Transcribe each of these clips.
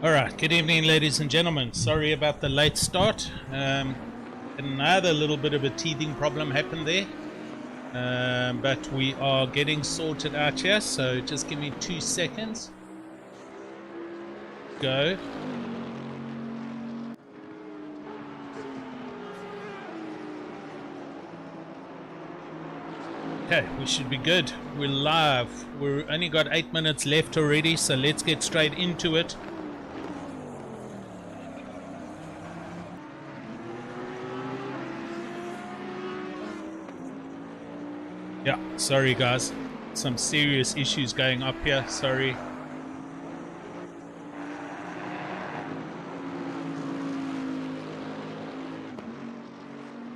Alright, good evening ladies and gentlemen. Sorry about the late start. Another little bit of a teething problem happened there. But we are getting sorted out here, so just give me 2 seconds. Go. Okay, we should be good. We're live. We've only got 8 minutes left already, so let's get straight into it. Yeah, sorry guys, some serious issues going up here, sorry.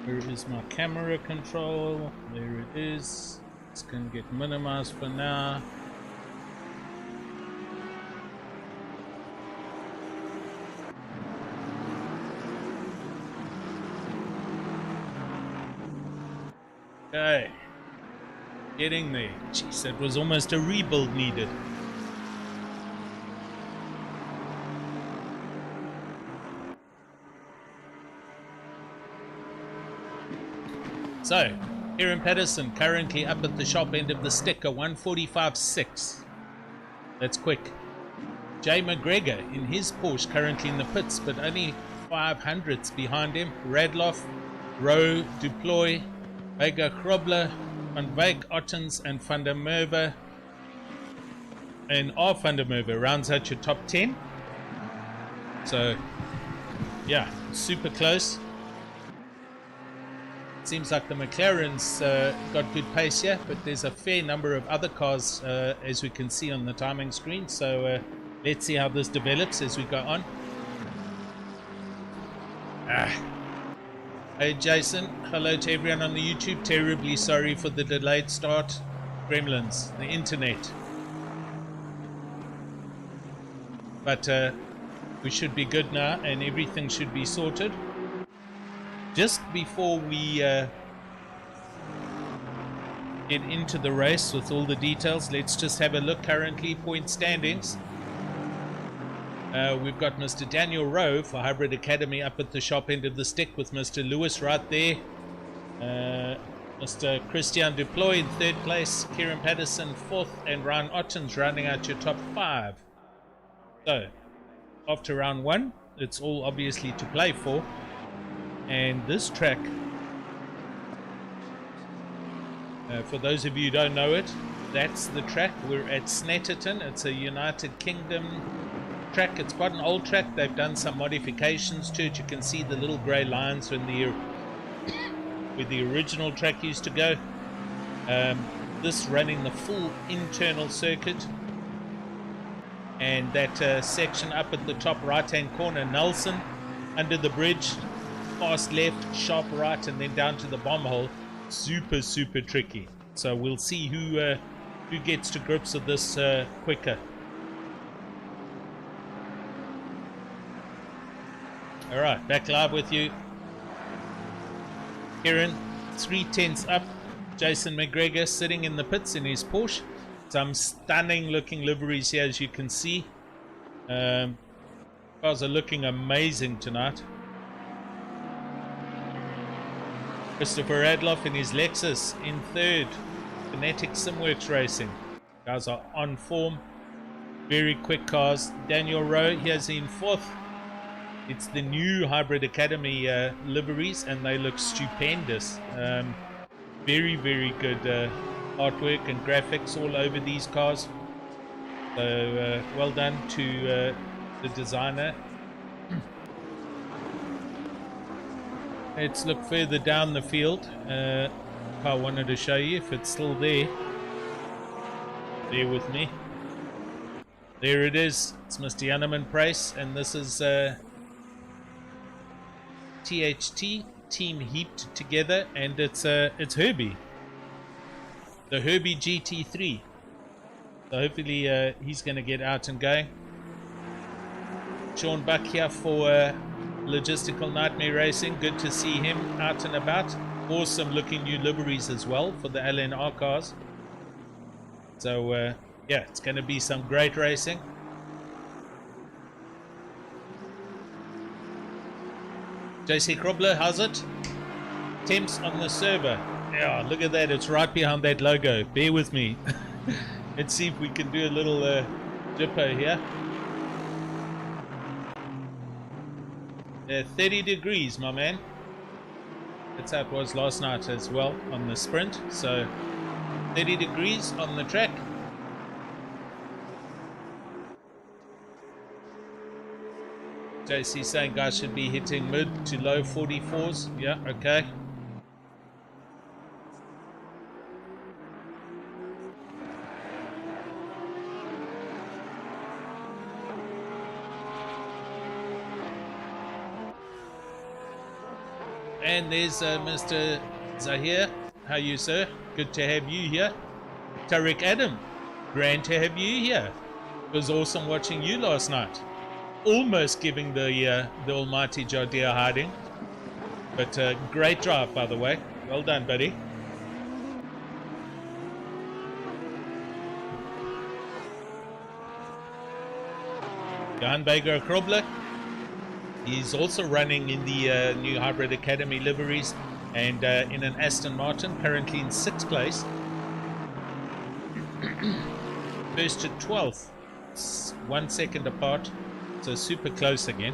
Where is my camera control? There it is. It's going to get minimized for now. Okay. Getting there. Jeez, that was almost a rebuild needed. So, Kieran Patterson currently up at the shop end of the stick, a 145.6. That's quick. Jay McGregor in his Porsche currently in the pits, but only 500s behind him. Radloff, Rowe, Duploy, Vega Krobler, Van Wyk, Ottens and Van der Merwe, and R. Van der Merwe rounds out your top 10. So yeah, super close. Seems like the McLaren's got good pace here, but there's a fair number of other cars as we can see on the timing screen, so let's see how this develops as we go on. Hey Jason, hello to everyone on the YouTube. Terribly sorry for the delayed start. Gremlins, the internet. But we should be good now and everything should be sorted. Just before we get into the race with all the details, let's just have a look. Currently point standings. We've got Mr. Daniel Rowe for Hybrid Academy up at the shop end of the stick with Mr. Lewis right there. Mr. Christian Duploy in 3rd place, Kieran Patterson 4th, and Ryan Ottens rounding out your top 5. So, after round 1, it's all obviously to play for. And this track, for those of you who don't know it, that's the track. We're at Snetterton. It's a United Kingdom track. It's quite an old track. They've done some modifications to it. You can see the little grey lines when where the original track used to go. This running the full internal circuit, and that section up at the top right hand corner, Nelson under the bridge, fast left, sharp right, and then down to the bomb hole. Super tricky. So we'll see who gets to grips with this quicker. Alright, back live with you. Kieran, 3/10 up. Jason McGregor sitting in the pits in his Porsche. Some stunning looking liveries here, as you can see. Cars are looking amazing tonight. Christopher Radloff in his Lexus in 3rd. Kinetic Simworks Racing. Guys are on form. Very quick cars. Daniel Rowe, here's in 4th. It's the new Hybrid Academy liveries, and they look stupendous. Very good artwork and graphics all over these cars. So well done to the designer. Let's look further down the field. I wanted to show you if it's still there. Bear with me. There it is. It's Mr. Yanneman Price, and this is THT team heaped together, and it's Herbie, the Herbie GT3. So hopefully he's going to get out and going. Sean Buck here for Logistical Nightmare Racing. Good to see him out and about. Awesome looking new liveries as well for the LNR cars. So yeah, it's going to be some great racing. JC Krobler, how's it? Temps on the server. Yeah, look at that. It's right behind that logo. Bear with me. Let's see if we can do a little jippo here. 30 degrees, my man. That's how it was last night as well on the sprint. So 30 degrees on the track. JC saying guys should be hitting mid to low 44s. Yeah, okay. And there's Mr. Zahir. How are you, sir? Good to have you here. Tariq Adam, grand to have you here. It was awesome watching you last night. Almost giving the almighty Jardir hiding. But great drive, by the way. Well done, buddy. Jan Bager Krobler. He's also running in the new Hybrid Academy liveries and in an Aston Martin, currently in 6th place. First to 12th. It's 1 second apart. So super close again.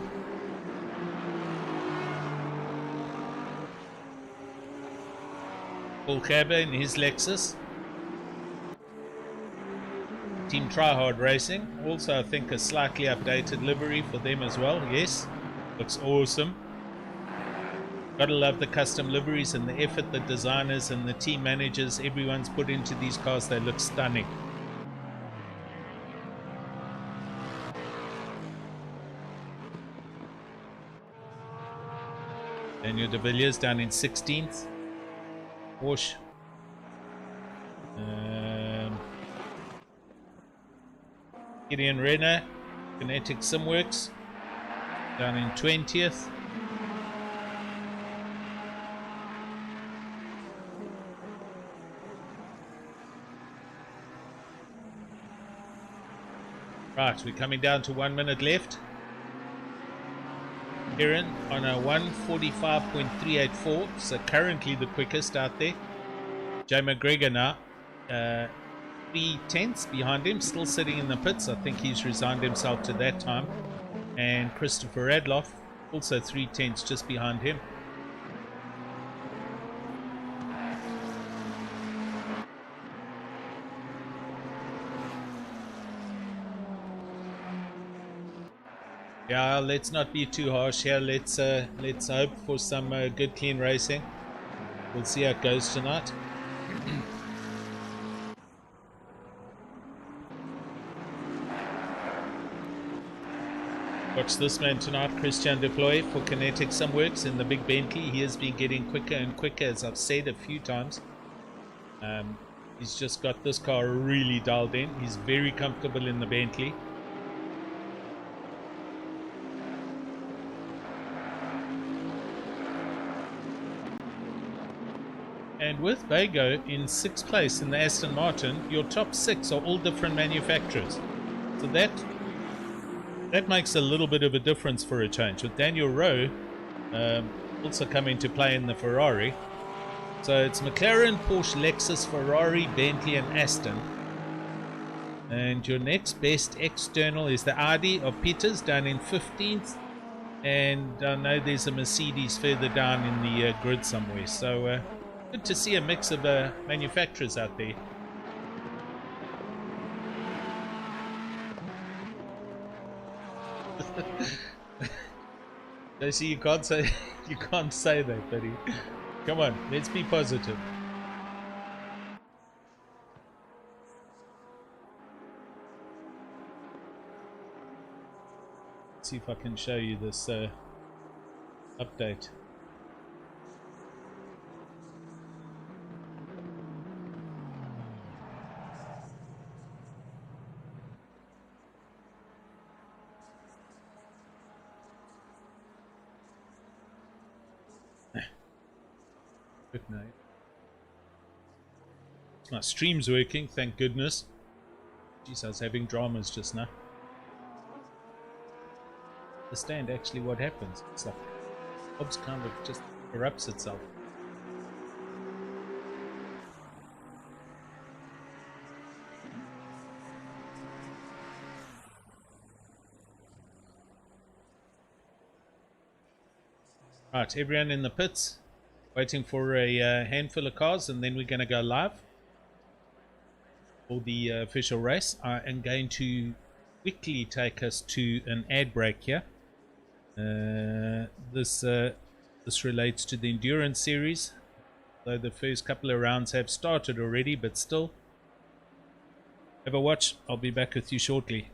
Paul Gerber in his Lexus. Team Tryhard Racing. Also I think a slightly updated livery for them as well. Yes. Looks awesome. Gotta love the custom liveries and the effort the designers and the team managers, everyone's put into these cars. They look stunning. Daniel de Villiers down in 16th. Whoosh. Gideon Renner, Kinetic Simworks, down in 20th. Right, we're coming down to 1 minute left. Kieran on a 1:45.384, so currently the quickest out there. Jay McGregor now, 3/10 behind him, still sitting in the pits. I think he's resigned himself to that time. And Christopher Radloff, also 3/10 just behind him. Yeah, let's not be too harsh here. Let's hope for some good clean racing. We'll see how it goes tonight. Watch this man tonight, Christian Deploy for Kinetic Simworks in the big Bentley. He has been getting quicker and quicker, as I've said a few times. He's just got this car really dialed in. He's very comfortable in the Bentley. And with Bago in 6th place in the Aston Martin, your top 6 are all different manufacturers. So that makes a little bit of a difference for a change. With Daniel Rowe also coming to play in the Ferrari. So it's McLaren, Porsche, Lexus, Ferrari, Bentley and Aston. And your next best external is the Audi of Peters down in 15th. And I know there's a Mercedes further down in the grid somewhere. So good to see a mix of manufacturers out there. JC, you can't say that, buddy. Come on, let's be positive. Let's see if I can show you this update. Good night. My stream's working, thank goodness. Jeez, I was having dramas just now. Understand actually what happens. It's like Hobbs kind of just corrupts itself. Right, everyone in the pits, waiting for a handful of cars, and then we're going to go live for the official race. I am going to quickly take us to an ad break here. This relates to the endurance series, though the first couple of rounds have started already, but still, have a watch. I'll be back with you shortly.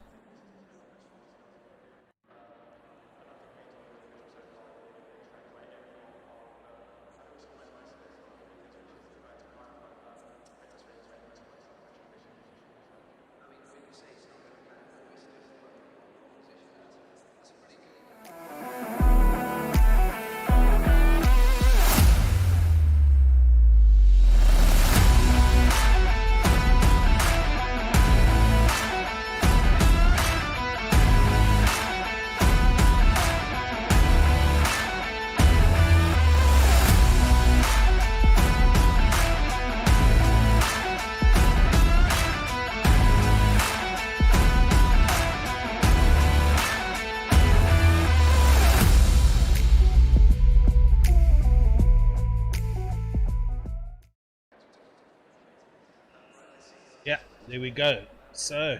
Yeah, there we go. So,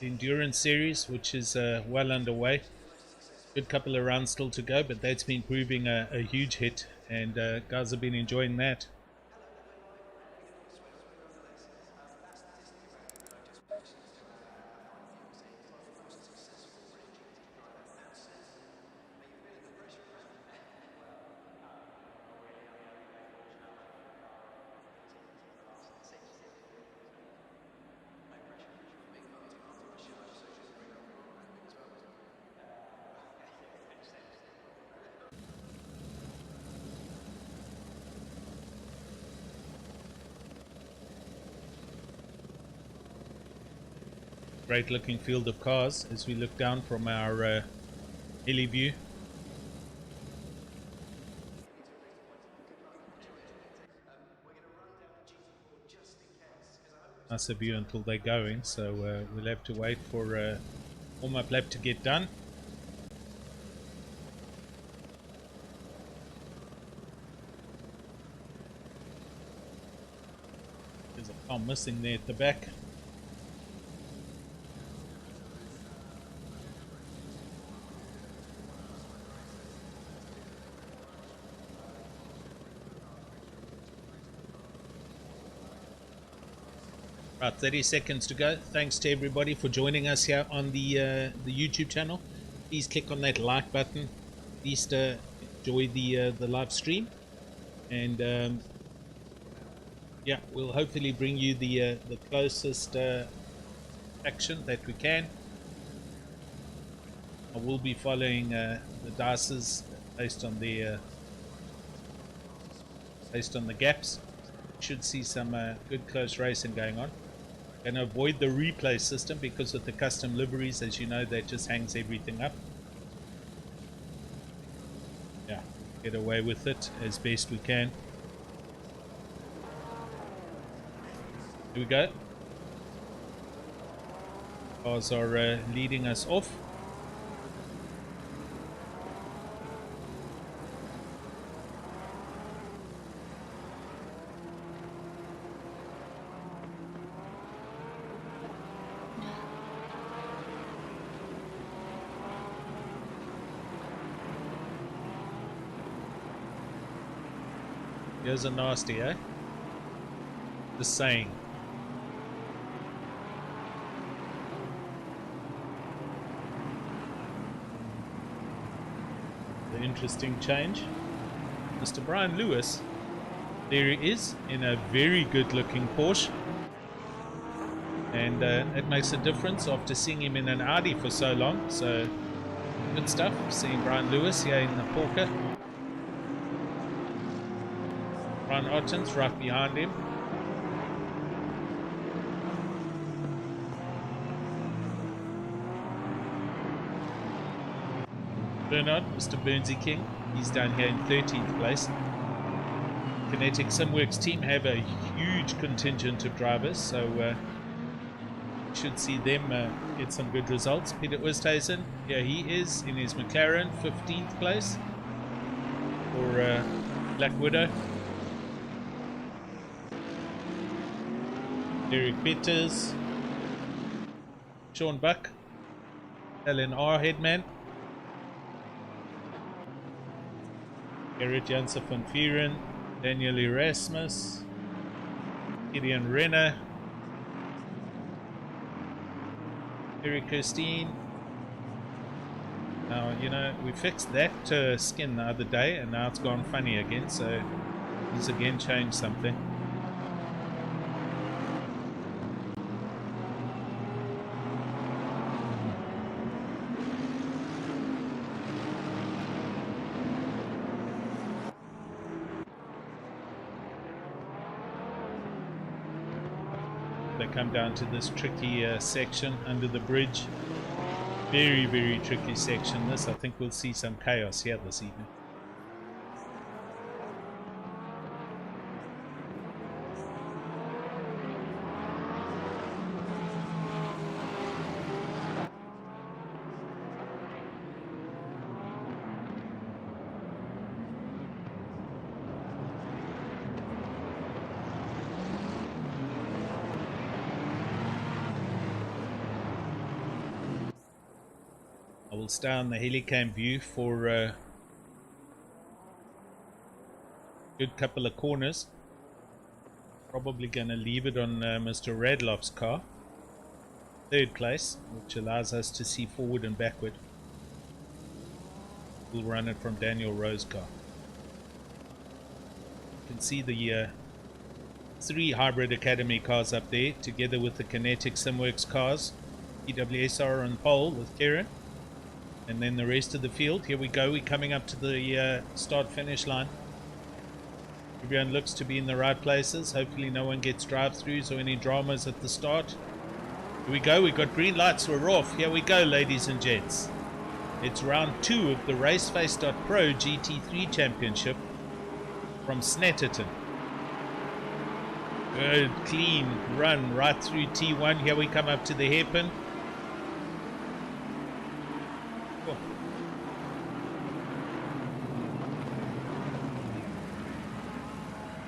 the endurance series, which is well underway. Good couple of rounds still to go, but that's been proving a huge hit, and guys have been enjoying that. Great looking field of cars as we look down from our heli view. Nicer view until they're going, so we'll have to wait for warm-up lap to get done. There's a car missing there at the back. Right, 30 seconds to go. Thanks to everybody for joining us here on the YouTube channel. Please click on that like button. Please enjoy the live stream, and yeah, we'll hopefully bring you the closest action that we can. I will be following the dices based on the gaps. Should see some good close racing going on. Going to avoid the replay system because of the custom liveries, as you know, that just hangs everything up. Yeah, get away with it as best we can. Here we go. Cars are leading us off. Here's a nasty, eh? Just saying. The interesting change. Mr. Brian Lewis. There he is in a very good looking Porsche. And it makes a difference after seeing him in an Audi for so long. So, good stuff. Seeing Brian Lewis here in the Porker. Ron Ottens right behind him. Bernard, Mr. Burnsy King, he's down here in 13th place. Kinetic Simworks team have a huge contingent of drivers, so should see them get some good results. Peter Oosthuizen, here he is in his McLaren, 15th place for Black Widow. Derek Peters, Sean Buck, Alan R. Headman, Gerrit Janssen van Vieren, Daniel Erasmus, Gideon Renner, Eric Kirstein. Now, you know, we fixed that skin the other day and now it's gone funny again, so he's again changed something. They come down to this tricky section under the bridge. Very, very tricky section. This, I think we'll see some chaos here this evening. I will stay on the helicam view for a good couple of corners. Probably going to leave it on Mr. Radloff's car. 3rd place, which allows us to see forward and backward. We'll run it from Daniel Rowe's car. You can see the 3 Hybrid Academy cars up there, together with the Kinetic Simworks cars. PWSR on pole with Kieran. And then the rest of the field. Here we go, we're coming up to the start-finish line. Everyone looks to be in the right places. Hopefully no one gets drive-throughs or any dramas at the start. Here we go, we've got green lights, we're off. Here we go, ladies and gents. It's round 2 of the Raceface.pro GT3 Championship from Snetterton. Good, clean run right through T1. Here we come up to the hairpin.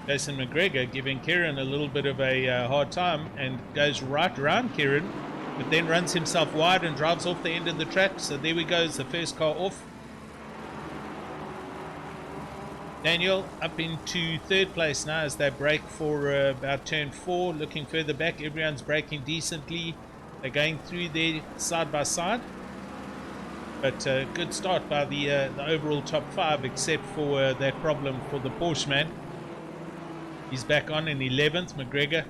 Jason McGregor giving Kieran a little bit of a hard time and goes right around Kieran, but then runs himself wide and drives off the end of the track. So there we go, it's the first car off. Daniel up into 3rd place now as they brake for about turn 4, looking further back. Everyone's braking decently. They're going through there side by side. But good start by the overall top 5, except for that problem for the Porsche man. He's back on in 11th, McGregor.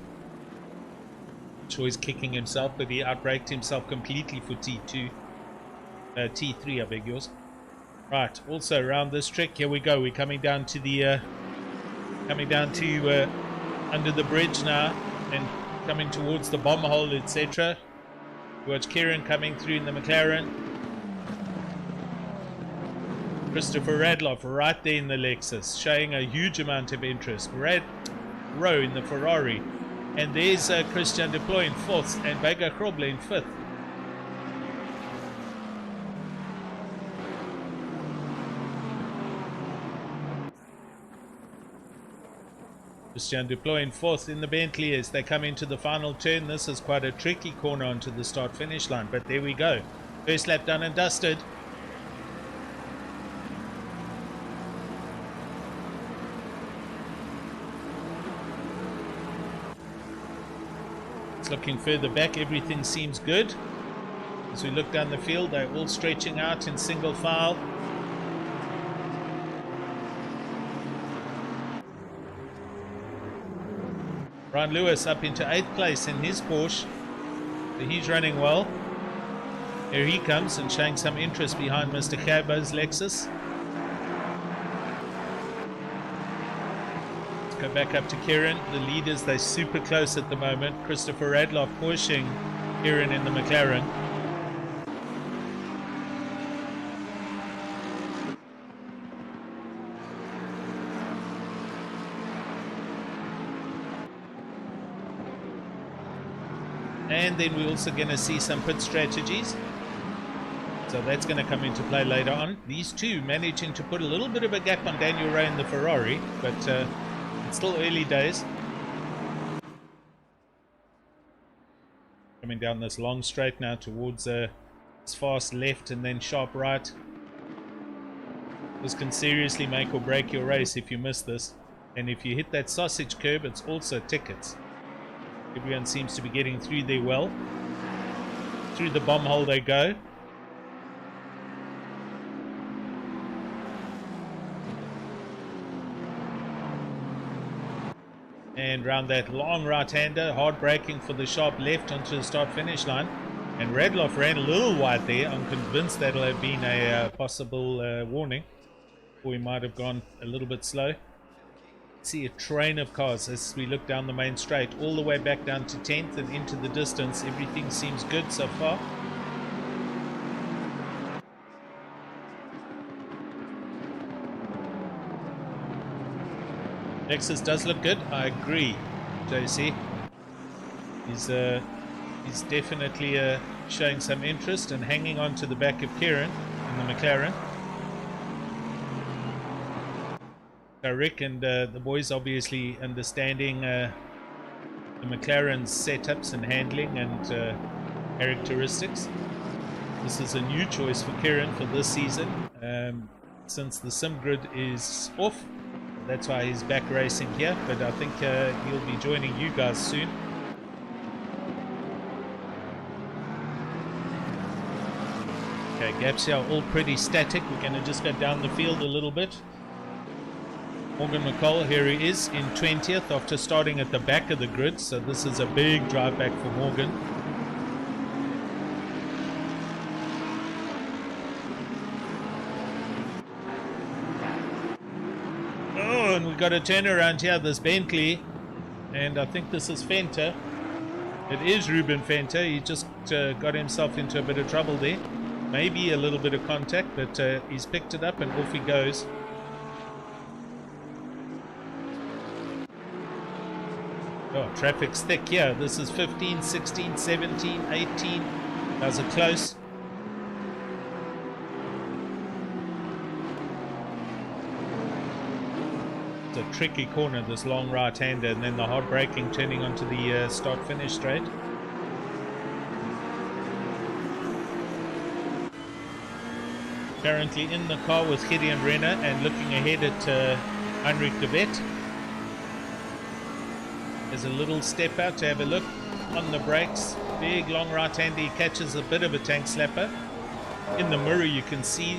Sure he's kicking himself, but he outbraked himself completely for T2. T3, I beg yours. Right, also around this trick, here we go. We're coming down to the under the bridge now and coming towards the bomb hole, etc. Watch Kieran coming through in the McLaren. Christopher Radloff right there in the Lexus, showing a huge amount of interest. Rowe in the Ferrari. And there's Christian Deploy in 4th and Vega Kroble in 5th. Christian Deploy in 4th in the Bentley as they come into the final turn. This is quite a tricky corner onto the start-finish line, but there we go. First lap done and dusted. Looking further back, everything seems good. As we look down the field, they're all stretching out in single file. Brian Lewis up into 8th place in his Porsche. So he's running well. Here he comes and showing some interest behind Mr. Kaba's Lexus. Go back up to Kieran. The leaders, they're super close at the moment. Christopher Radloff pushing Kieran in the McLaren. and then we're also going to see some pit strategies. So that's going to come into play later on. These two managing to put a little bit of a gap on Daniel Ray in the Ferrari, but it's still early days. Coming down this long straight now towards fast left and then sharp right. This can seriously make or break your race if you miss this. And if you hit that sausage curb, it's also tickets. Everyone seems to be getting through there well. Through the bomb hole they go. And round that long right-hander, hard braking for the sharp left onto the start-finish line. And Radloff ran a little wide there. I'm convinced that'll have been a possible warning. Or he might have gone a little bit slow. See a train of cars as we look down the main straight, all the way back down to 10th and into the distance. Everything seems good so far. Lexus does look good, I agree, JC. He's definitely showing some interest and hanging on to the back of Kieran in the McLaren. So Rick and the boys obviously understanding the McLaren's setups and handling and characteristics. This is a new choice for Kieran for this season, since the sim grid is off. That's why he's back racing here, but I think he'll be joining you guys soon. Okay, gaps here are all pretty static. We're going to just go down the field a little bit. Morgan Mccall, here he is in 20th after starting at the back of the grid, so this is a big drive back for Morgan. And we've got a turnaround here, this Bentley, and I think this is Fenter. It is Ruben Fenter. He just got himself into a bit of trouble there, maybe a little bit of contact, but he's picked it up and off he goes. Oh, traffic's thick here. This is 15, 16, 17, 18. Those are close. It's a tricky corner, this long right-hander, and then the hard braking turning onto the start-finish straight. Currently in the car with Gideon Renner and looking ahead at Heinrich de Wet. There's a little step out to have a look on the brakes. Big long right-hander, he catches a bit of a tank slapper. In the mirror you can see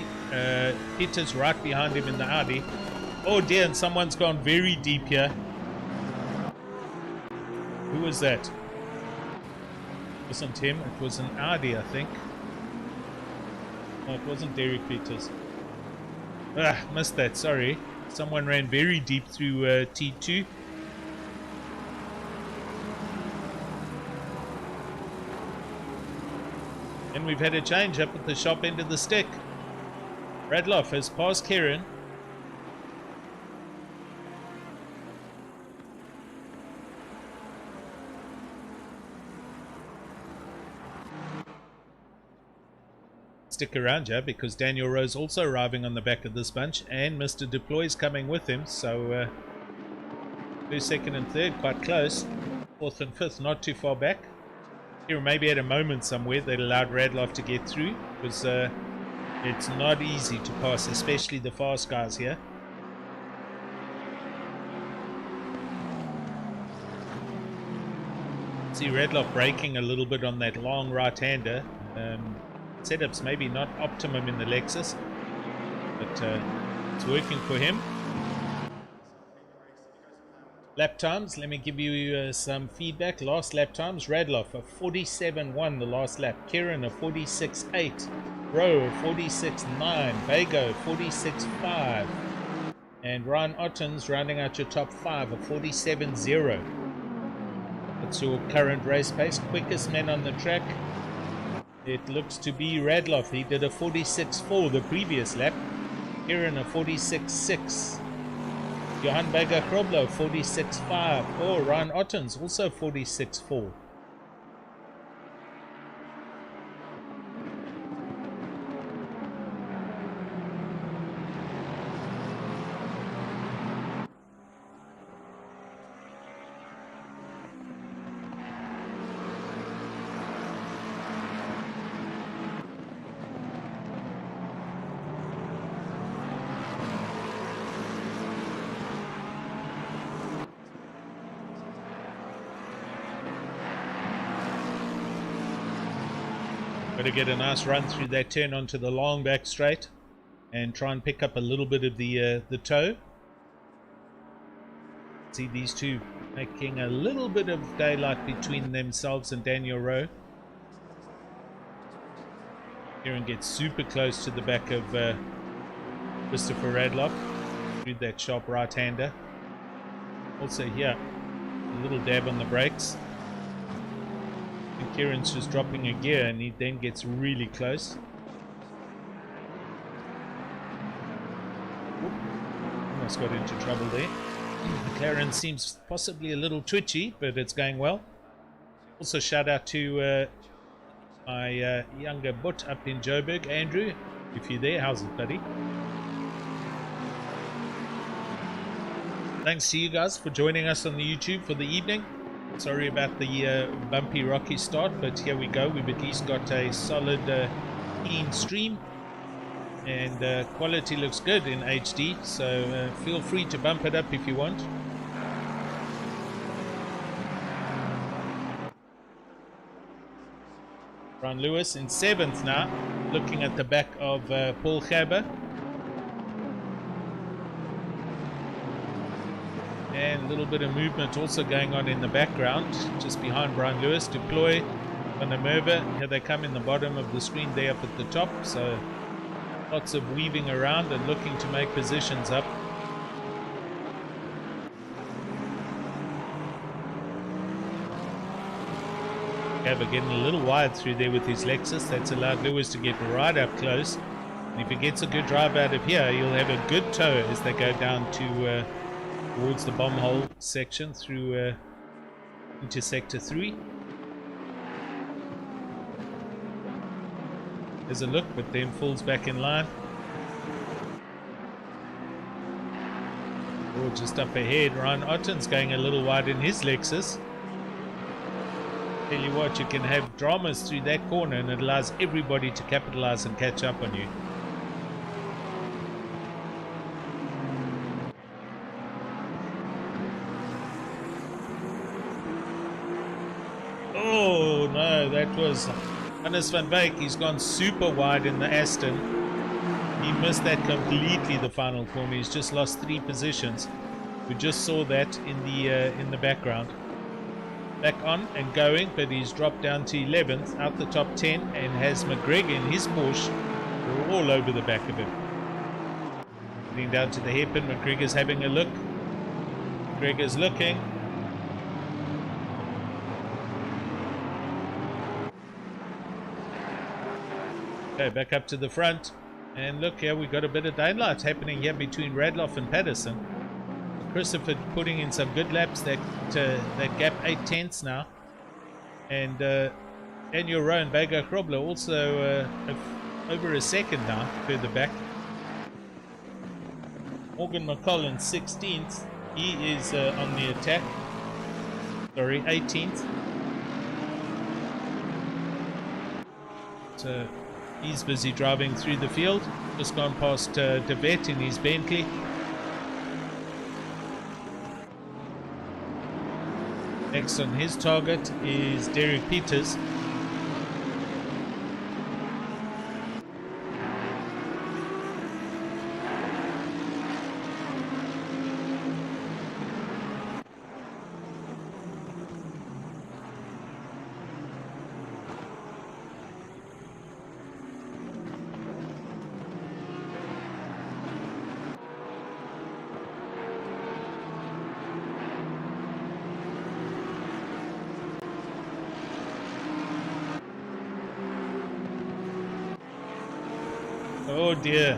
Peter's right behind him in the Audi. Oh dear, and someone's gone very deep here. Who was that? It wasn't him, it was an Audi, I think. No, it wasn't Derek Peters. Ah, missed that, sorry. Someone ran very deep through T2. And we've had a change up at the shop end of the stick. Radloff has passed Kieran. Stick around here because Daniel Rose also arriving on the back of this bunch, and Mr. Deploy's coming with him, so first, second and third quite close. Fourth and fifth not too far back. Here maybe at a moment somewhere that allowed Radloff to get through, because it's not easy to pass, especially the fast guys here. See Radloff braking a little bit on that long right-hander. Setup's maybe not optimum in the Lexus, but it's working for him. Lap times, let me give you some feedback. Last lap times, Radloff a 47.1 the last lap, Kieran a 46.8, Rowe a 46.9, Bago 46.5, and Ryan Ottens rounding out your top 5 a 47.0. That's your current race pace. Quickest man on the track, it looks to be Radloff. He did a 46.4 the previous lap. Kieran a 46.6. Johan Baga Kroblo 46.5. Oh, Ryan Ottens also 46.4. Got to get a nice run through that turn onto the long back straight and try and pick up a little bit of the toe. See these two making a little bit of daylight between themselves and Daniel Rowe. Kieran gets super close to the back of Christopher Radloff through that sharp right-hander. Also here, a little dab on the brakes. And Kieran's just dropping a gear and he then gets really close. Almost got into trouble there. McLaren seems possibly a little twitchy, but it's going well. Also shout out to my younger butt up in Joburg, Andrew. If you're there, how's it, buddy? Thanks to you guys for joining us on the YouTube for the evening. Sorry about the bumpy, rocky start, but here we go. We've at least got a solid, clean stream. And quality looks good in HD, so feel free to bump it up if you want. Ron Lewis in 7th now, looking at the back of Paul Gerber. And a little bit of movement also going on in the background, just behind Brian Lewis. Deploy, Van der Merwe, here they come in the bottom of the screen there up at the top, so lots of weaving around and looking to make positions up. Gerber getting a little wide through there with his Lexus. That's allowed Lewis to get right up close. And if he gets a good drive out of here, he'll have a good toe as they go down to towards the bomb hole section through into sector 3. There's a look, but then falls back in line. Oh, just up ahead, Ryan Otten's going a little wide in his Lexus. Tell you what, you can have dramas through that corner and it allows everybody to capitalize and catch up on you. Oh no, that was Hannes van Wyk. He's gone super wide in the Aston. He missed that completely, the final corner. He's just lost 3 positions. We just saw that in the background. Back on and going, but he's dropped down to 11th, out the top 10, and has McGregor in his Porsche all over the back of him. Getting down to the hairpin, McGregor's having a look. McGregor's looking. Okay, back up to the front. And look here, we got a bit of daylight happening here between Radloff and Patterson. Christopher putting in some good laps. That gap 8/10 now. And Daniel Rowe and Bega Krobler also over a second now, further back. Morgan McCollum 16th. He is on the attack. Sorry, 18th. So he's busy driving through the field. Just gone past De Vet in his Bentley. Next on his target is Derek Peters. Oh dear.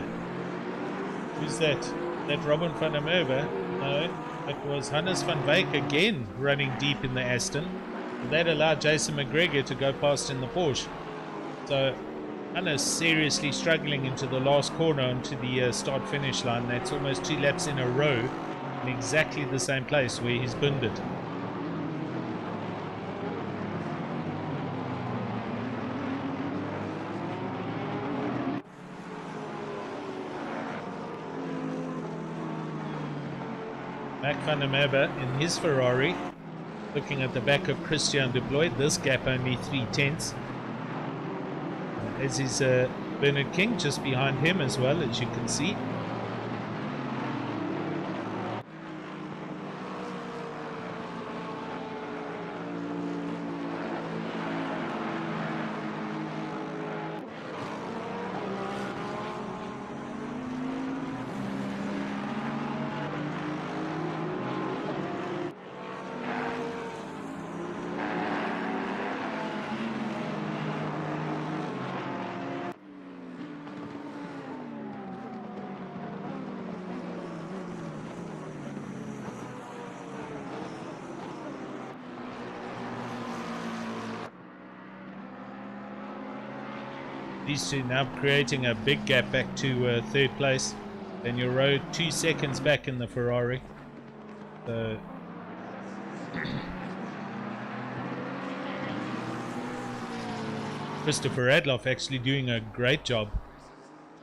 Who's that? That Robin van der Merwe? No, that was Hannes van Wyk again running deep in the Aston. That allowed Jason McGregor to go past in the Porsche. So Hannes seriously struggling into the last corner onto the start-finish line. That's almost 2 laps in a row in exactly the same place where he's binned it. Mac van der Merwe in his Ferrari, looking at the back of Christian Deploy. This gap only 3/10. as is Bernard King just behind him as well, as you can see. These two now creating a big gap back to third place. Then your road 2 seconds back in the Ferrari. So Christopher Radloff actually doing a great job.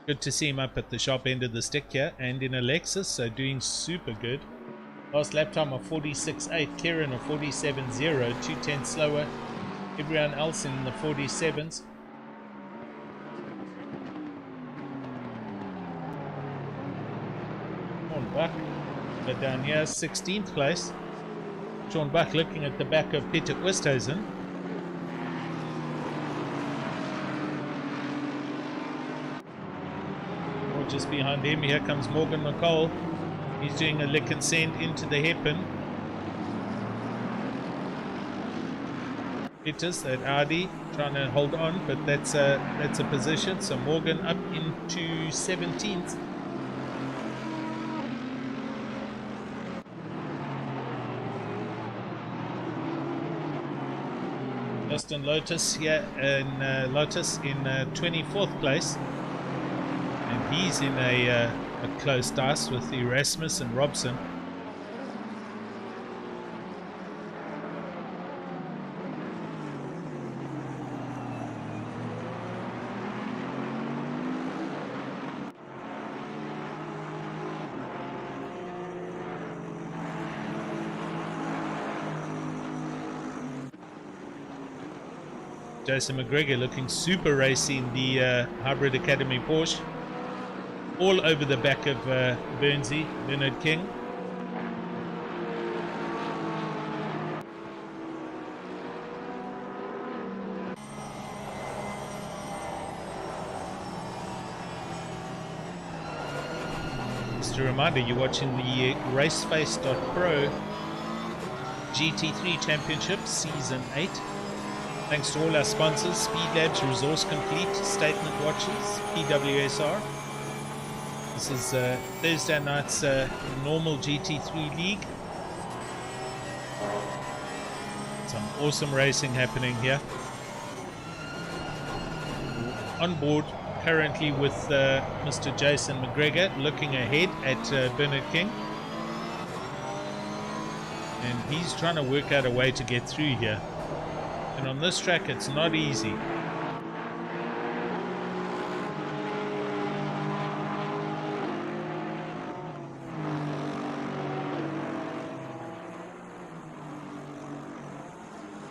Good to see him up at the sharp end of the stick here, and in a Lexus, so doing super good. Last lap time of 46.8, Kieran of 47.0, 2/10 slower. Everyone else in the 47s. Buck, but down here 16th place. Sean Buck looking at the back of Peter Westhuizen. Or just behind him, here comes Morgan Mccall. He's doing a lick and send into the hairpin. Peters, that Audi, trying to hold on, but that's a position. So Morgan up into 17th. Justin Lotus here in Lotus in 24th place, and he's in a close dice with Erasmus and Robson. Jason McGregor looking super racy in the Hybrid Academy Porsche. All over the back of Bernard King. Just a reminder, you're watching the Raceface.pro GT3 Championship Season 8. Thanks to all our sponsors, Speedlabs, Resource Complete, Statement Watches, PWSR. This is Thursday night's normal GT3 league. Some awesome racing happening here. On board currently with Mr. Jason McGregor, looking ahead at Bernard King. And he's trying to work out a way to get through here. And on this track, it's not easy.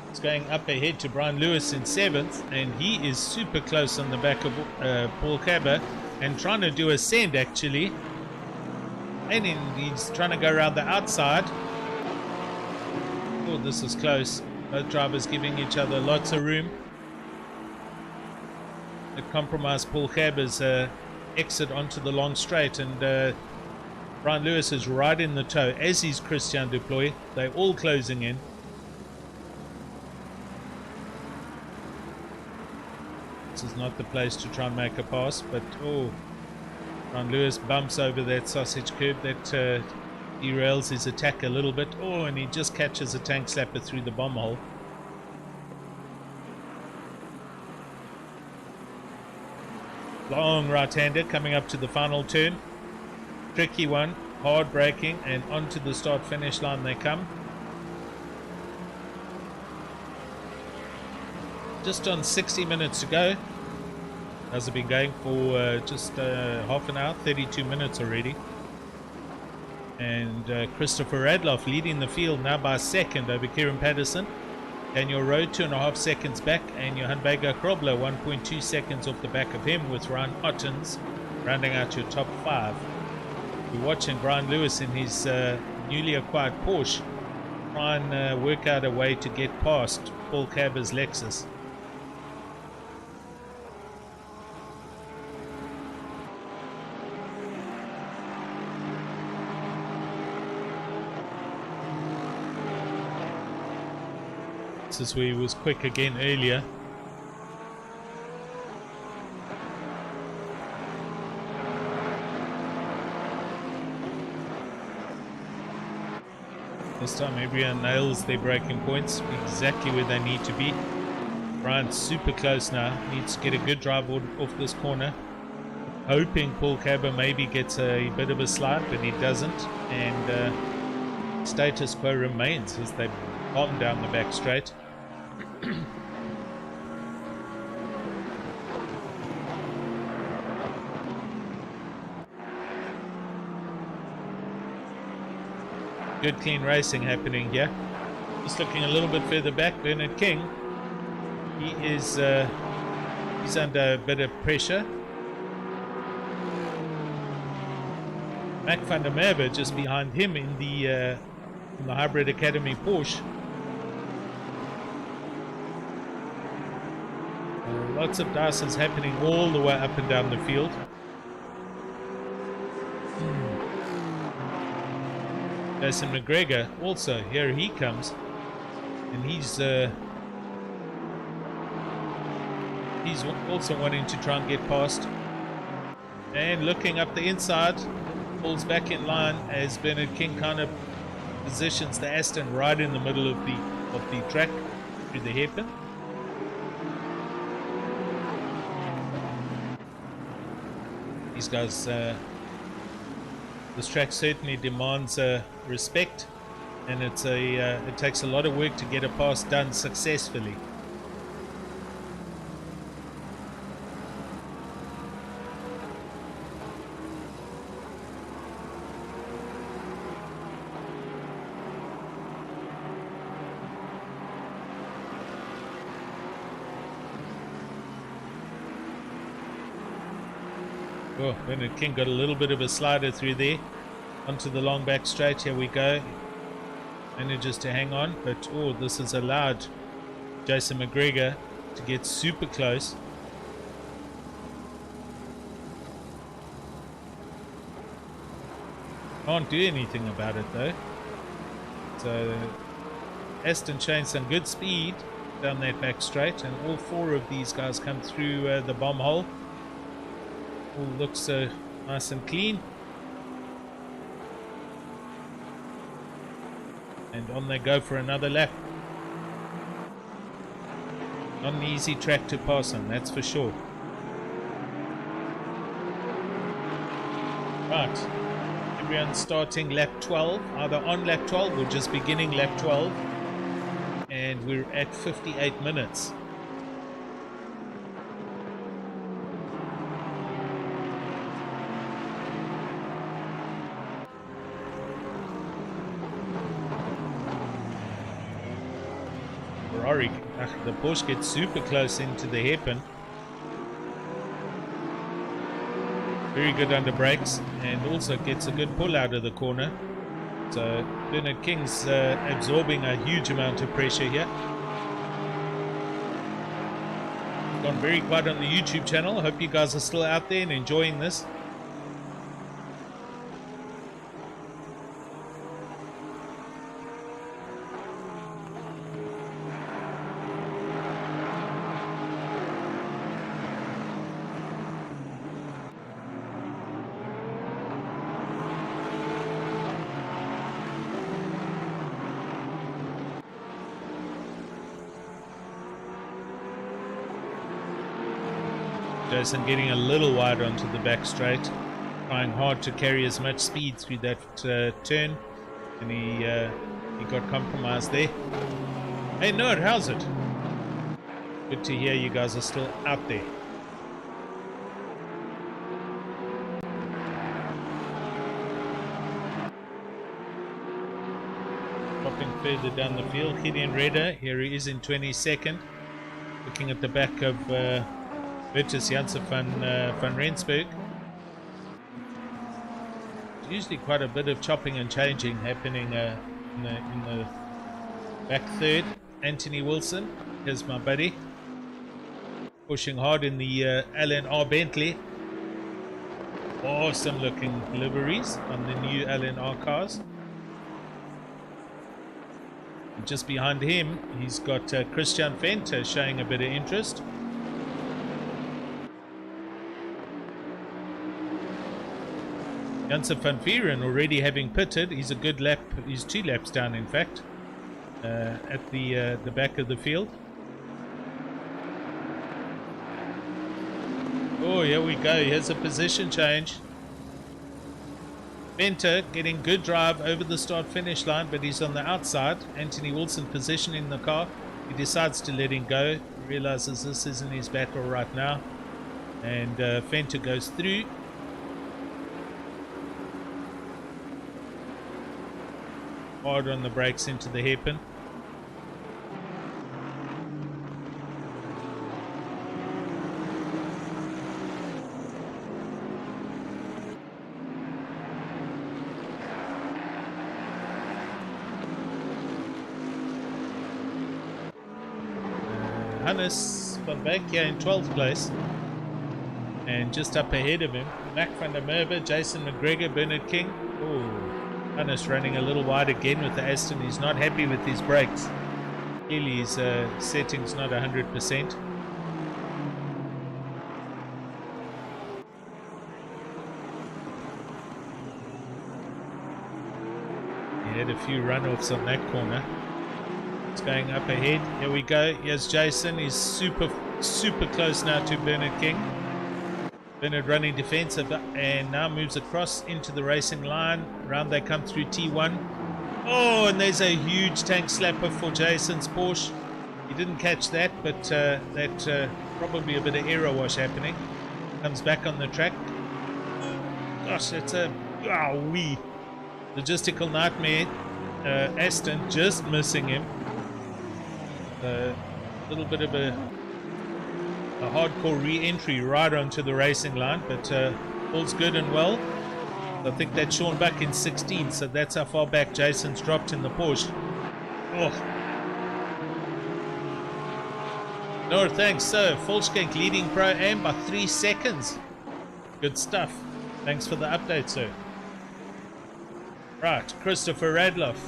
It's going up ahead to Brian Lewis in 7th, and he is super close on the back of Paul Cabba and trying to do a send actually. And he's trying to go around the outside. Oh, this is close. Both drivers giving each other lots of room. It compromised Paul Cabba's exit onto the long straight, and Brian Lewis is right in the toe, as is Christian Duploy. They're all closing in. This is not the place to try and make a pass, but oh, Brian Lewis bumps over that sausage curb that derails his attack a little bit. Oh, and he just catches a tank slapper through the bomb hole. Long right-hander coming up to the final turn. Tricky one, hard braking, and onto the start-finish line they come. Just on 60 minutes to go. Has it been going for just half an hour, 32 minutes already. And Christopher Radloff leading the field now by 2nd over Kieran Patterson. Daniel Rowe 2.5 seconds back, and Johan Vega Krobler 1.2 seconds off the back of him, with Ryan Ottens rounding out your top 5. We're watching Brian Lewis in his newly acquired Porsche try and work out a way to get past Paul Cabber's Lexus. This is where he was quick again earlier. This time everyone nails their braking points exactly where they need to be. Brian's super close now, needs to get a good drive off this corner. Hoping Paul Cabber maybe gets a bit of a slide, but he doesn't, and status quo remains as they bomb down the back straight. Good clean racing happening here. Just looking a little bit further back, Bernard King, he is he's under a bit of pressure. Mac van der Merwe just behind him in the Hybrid Academy Porsche. Lots of Dysons happening all the way up and down the field. Jason McGregor also, here he comes, and he's also wanting to try and get past, and looking up the inside, pulls back in line as Bernard King kind of positions the Aston right in the middle of the track through the hairpin. These guys, this track certainly demands respect, and it takes a lot of work to get a pass done successfully. Oh, Bernard King got a little bit of a slider through there onto the long back straight. Here we go. Manages to hang on, but oh, this has allowed Jason McGregor to get super close. Can't do anything about it though. So Aston showing some good speed down that back straight, and all four of these guys come through the bomb hole. All looks nice and clean, and on they go for another lap. Not an easy track to pass on, that's for sure. Right, everyone starting lap 12, either on lap 12 or just beginning lap 12, and we're at 58 minutes. The Porsche gets super close into the hairpin. Very good under brakes, and also gets a good pull out of the corner. So Bernard King's absorbing a huge amount of pressure here. Gone very quiet on the YouTube channel. I hope you guys are still out there and enjoying this. Jason getting a little wide onto the back straight, trying hard to carry as much speed through that turn, and he got compromised there. Hey Nerd, how's it? Good to hear you guys are still out there. Dropping further down the field. Gideon Redder, here he is in 22nd. Looking at the back of Bertus Janssen van Rensburg. Usually quite a bit of chopping and changing happening in the back third. Anthony Wilson, here's my buddy, pushing hard in the LNR Bentley. Awesome looking liveries on the new LNR cars. And just behind him, he's got Christian Venter showing a bit of interest. Janssen van Vieren already having pitted. He's a good lap. He's 2 laps down, in fact, at the back of the field. Oh, here we go. Here's a position change. Venter getting good drive over the start-finish line, but he's on the outside. Anthony Wilson positioning the car. He decides to let him go. Realizes this isn't his battle right now, and Venter goes through. Hard on the brakes into the hairpin. Hannes van Beek here in 12th place, and just up ahead of him, Mac van der Merwe, Jason McGregor, Bernard King. Oh, Hannes running a little wide again with the Aston. He's not happy with his brakes. Clearly his setting's not 100%. He had a few runoffs on that corner. It's going up ahead. Here we go. Here's Jason. He's super close now to Bernard King. Bernard running defensive and now moves across into the racing line. Round they come through T1. Oh, and there's a huge tank slapper for Jason's Porsche. He didn't catch that, but that probably a bit of error wash happening. Comes back on the track. Gosh, it's a wee logistical nightmare. Aston just missing him. A little bit of a hardcore re-entry right onto the racing line, but all's good and well. I think that's Sean Buck in 16, so that's how far back Jason's dropped in the Porsche. Oh. No, thanks, sir. Volkskank leading Pro-Am by 3 seconds. Good stuff. Thanks for the update, sir. Right, Christopher Radloff.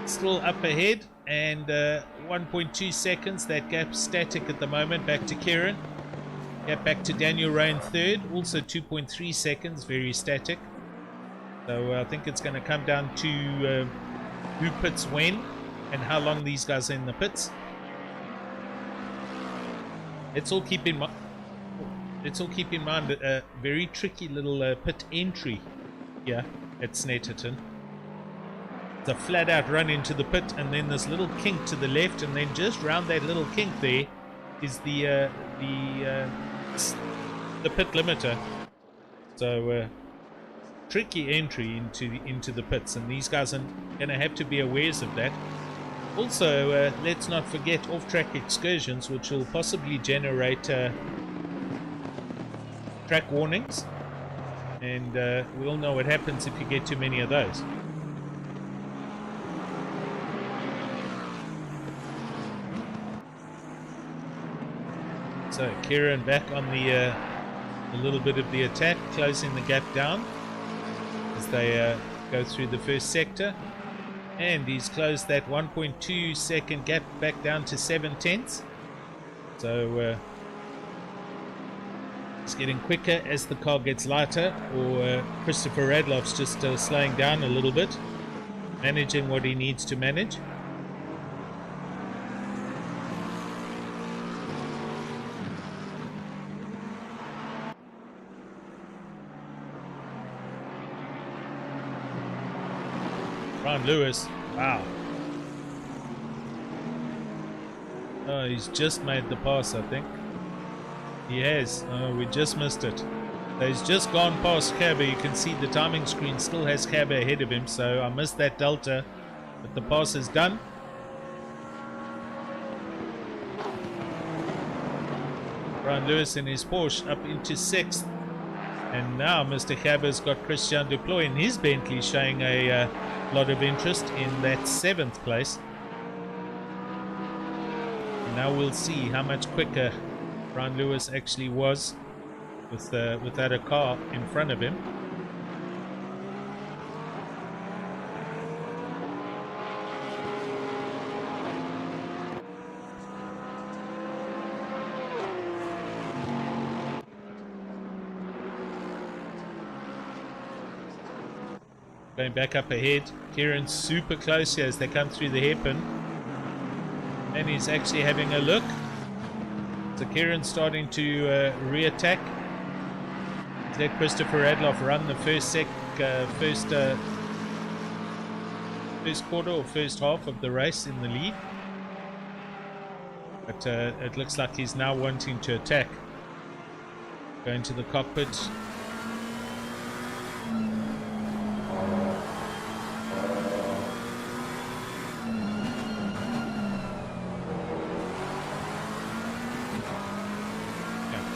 Still up ahead, and 1.2 seconds. That gap static at the moment. Back to Kieran. Gap back to Daniel Rain third. Also 2.3 seconds. Very static. So I think it's going to come down to who pits when and how long these guys are in the pits. Let's all keep in mind. A very tricky little pit entry here at Snetterton. It's a flat out run into the pit, and then this little kink to the left, and then just round that little kink there is the pit limiter. So tricky entry into the pits, and these guys are going to have to be aware of that. Also, let's not forget off-track excursions, which will possibly generate track warnings, and we all know what happens if you get too many of those. So Kieran back on the a little bit of the attack, closing the gap down as they go through the first sector, and he's closed that 1.2 second gap back down to 7/10. So it's getting quicker as the car gets lighter, or Christopher Radloff's just slowing down a little bit, managing what he needs to manage. Brian Lewis, wow. Oh, he's just made the pass, I think. He has. Oh, we just missed it. So he's just gone past Cabba. You can see the timing screen still has Cabba ahead of him, so I missed that delta. but the pass is done. Brian Lewis in his Porsche up into 6th. And now Mr. Gabber's got Christian Duploy in his Bentley showing a lot of interest in that 7th place. And now we'll see how much quicker Brian Lewis actually was without a car in front of him. Going back up ahead, Kieran's super close here as they come through the hairpin, and he's actually having a look. So Kieran's starting to re-attack. Let Christopher Radloff run the first quarter or first half of the race in the lead, but it looks like he's now wanting to attack. Going to the cockpit.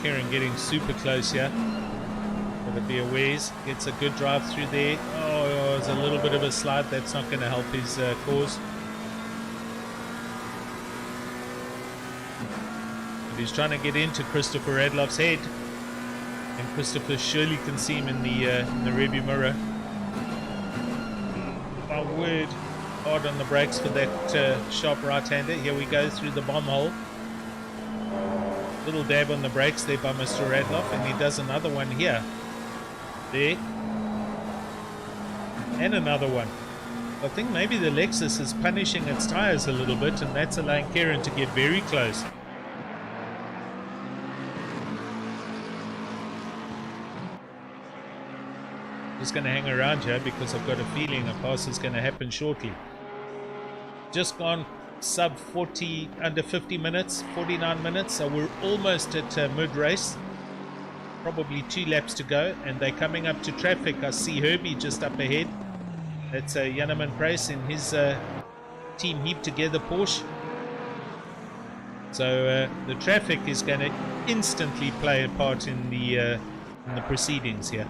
Kieran getting super close here. Gotta be a ways. Gets a good drive through there. Oh, it's a little bit of a slide. That's not going to help his cause. But he's trying to get into Christopher Radloff's head, and Christopher surely can see him in the rearview mirror. My word, hard on the brakes for that sharp right-hander. Here we go through the bomb hole. Little dab on the brakes there by Mr. Radloff, and he does another one here. There. And another one. I think maybe the Lexus is punishing its tires a little bit, and that's allowing Kieran to get very close. Just going to hang around here because I've got a feeling a pass is going to happen shortly. Just gone sub 40, under 50 minutes, 49 minutes, so we're almost at mid-race. Probably 2 laps to go, and they're coming up to traffic. I see Herbie just up ahead. That's Janneman Price in his Team Heap Together Porsche. So the traffic is going to instantly play a part in the proceedings here.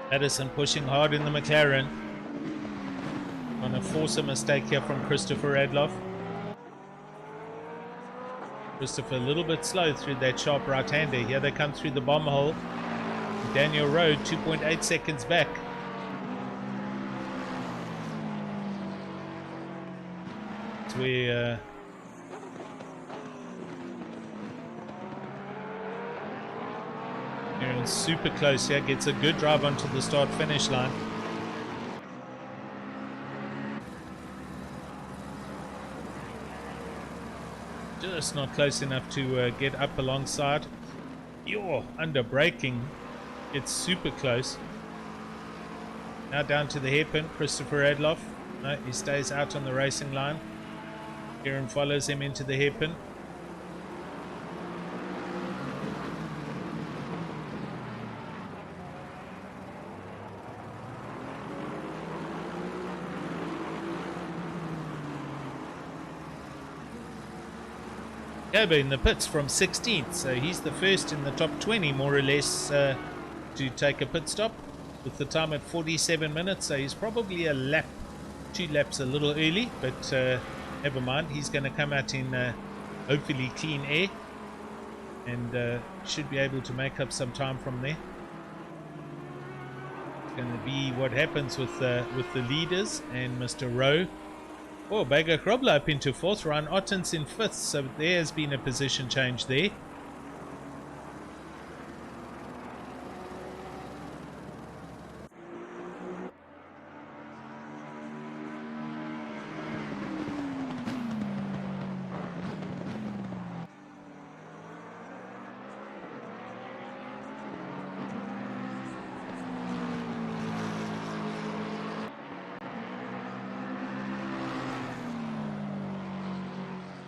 Patterson pushing hard in the McLaren. Going to force a mistake here from Christopher Radloff. Christopher a little bit slow through that sharp right-hander. Here they come through the bomb hole. Daniel Rowe 2.8 seconds back. It's where Aaron's super close here, gets a good drive onto the start-finish line. Just not close enough to get up alongside. You're under braking. It's super close. Now down to the hairpin, Christopher Radloff. No, he stays out on the racing line. Kieran follows him into the hairpin. Gabber in the pits from 16th, so he's the first in the top 20 more or less to take a pit stop with the time at 47 minutes, so he's probably a lap, 2 laps a little early, but never mind. He's going to come out in hopefully clean air and should be able to make up some time from there. It's going to be what happens with the leaders and Mr. Rowe Oh, Baga Krobler up into 4th. Ryan Ottens in 5th. So there has been a position change there.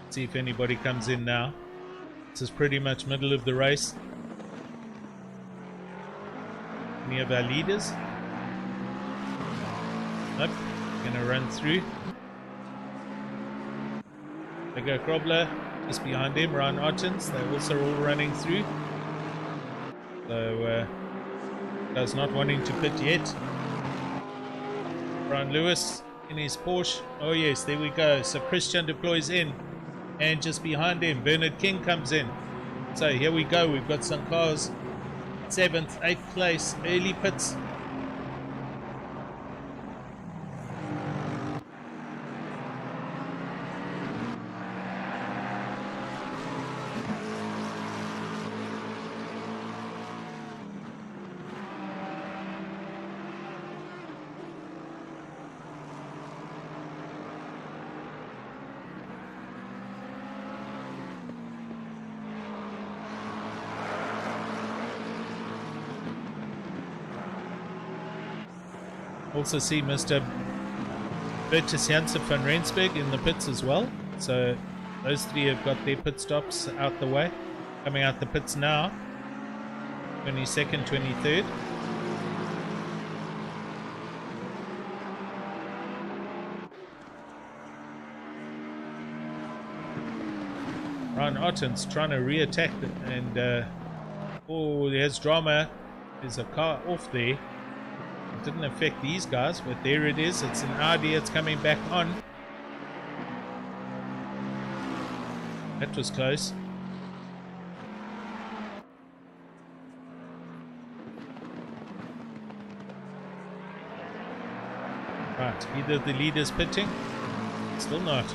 See if anybody comes in now. This is pretty much middle of the race. Any of our leaders? Nope. Gonna run through. They go Krobler just behind him. Ryan Ottens. They're also all running through. So does not wanting to pit yet. Brian Lewis in his Porsche. Oh yes, there we go. So Christian deploys in. And just behind him, Bernard King comes in. So here we go. We've got some cars. 7th, 8th place. Early pits. Also see Mr. Bertus Janssen van Rensburg in the pits as well. So those three have got their pit stops out the way. Coming out the pits now. 22nd, 23rd. Ryan Ottens trying to re-attack and oh, there's drama. There's a car off there. Didn't affect these guys, but there it is. It's an Audi. It's coming back on. That was close. Right, either the leader's pitting. Still not.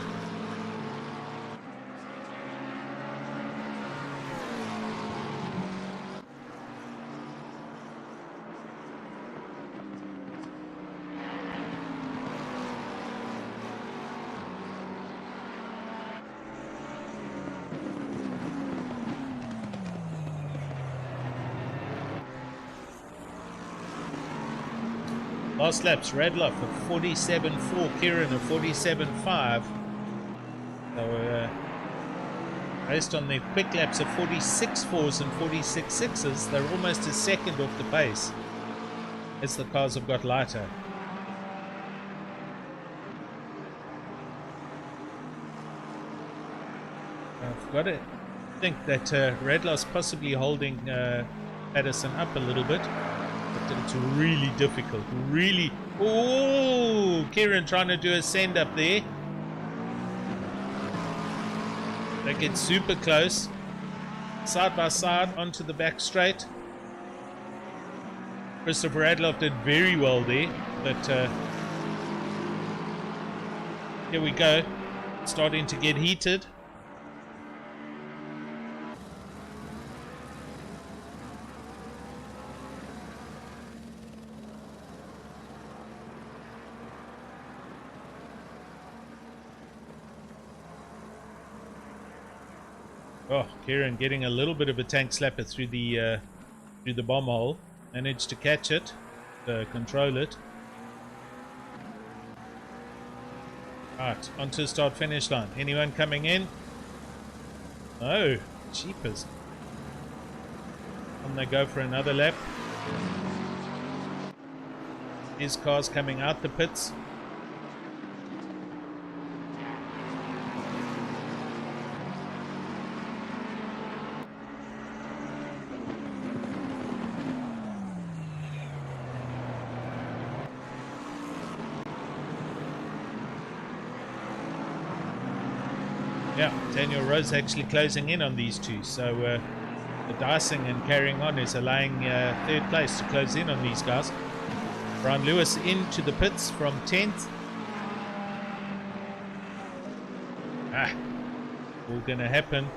Last laps, Radloff of 47.4, Kieran of 47.5. So, based on their quick laps of 46.4s and 46.6s, they're almost a second off the pace as the cars have got lighter. I've got to think that Radloff's possibly holding Patterson up a little bit. It's really difficult. Really. Oh, Kieran trying to do a send up there. They get super close. Side by side onto the back straight. Christopher Radloff did very well there. But here we go. Starting to get heated. Oh, Kieran getting a little bit of a tank slapper through the bomb hole. Managed to catch it, control it. Right, onto the start finish line. Anyone coming in? No, cheapers. And they go for another lap. His car's coming out the pits. Yeah, Daniel Rose actually closing in on these two. So the dicing and carrying on is allowing third place to close in on these guys. Brian Lewis into the pits from 10th. All gonna happen.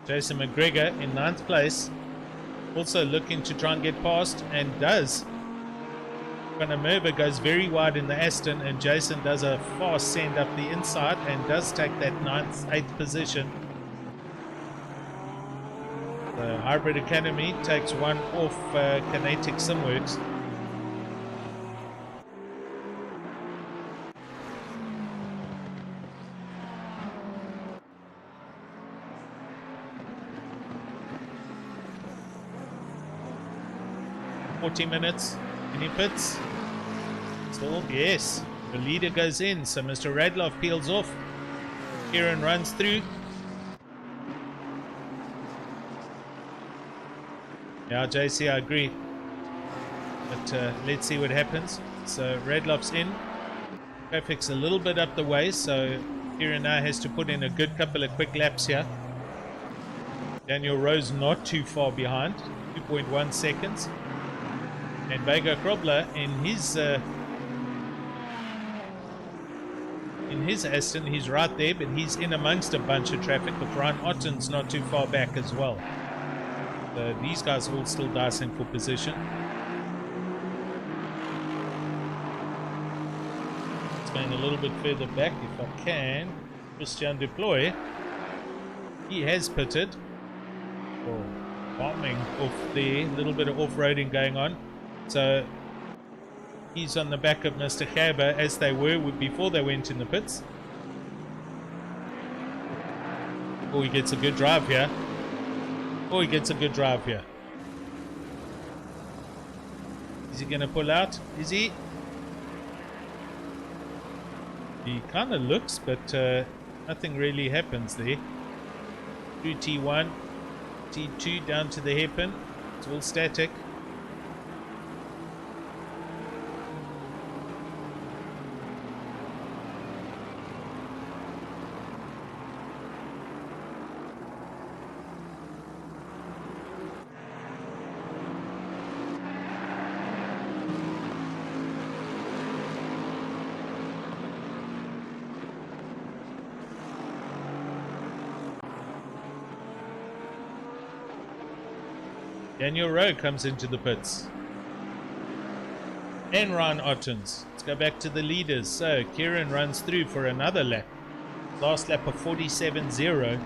Jason McGregor in 9th place, also looking to try and get past, and does. Van der Merwe goes very wide in the Aston, and Jason does a fast send up the inside and does take that 9th, 8th position. The Hybrid Academy takes one off Kinetic Simworks. Minutes, any pits? Still, yes. The leader goes in, so Mr. Radloff peels off. Kieran runs through. Yeah, JC, I agree. But let's see what happens. So Radloff's in. Traffic's a little bit up the way, so Kieran now has to put in a good couple of quick laps here. Daniel Rose not too far behind, 2.1 seconds. And Vega Krobler in his Aston, he's right there, but he's in amongst a bunch of traffic. But Ryan Otten's not too far back as well. So these guys are all still dicing for position. It's going a little bit further back if I can. Christian Deploy, he has pitted. Oh, bombing off there, a little bit of off-roading going on. So he's on the back of Mr. Gerber, as they were before they went in the pits. Oh, he gets a good drive here. Oh, he gets a good drive here. Is he going to pull out? Is he? He kind of looks, but nothing really happens there. Through T1, T2 down to the hairpin. It's all static. Daniel Rowe comes into the pits. And Ryan Ottens. Let's go back to the leaders. So Kieran runs through for another lap. Last lap of 47.0.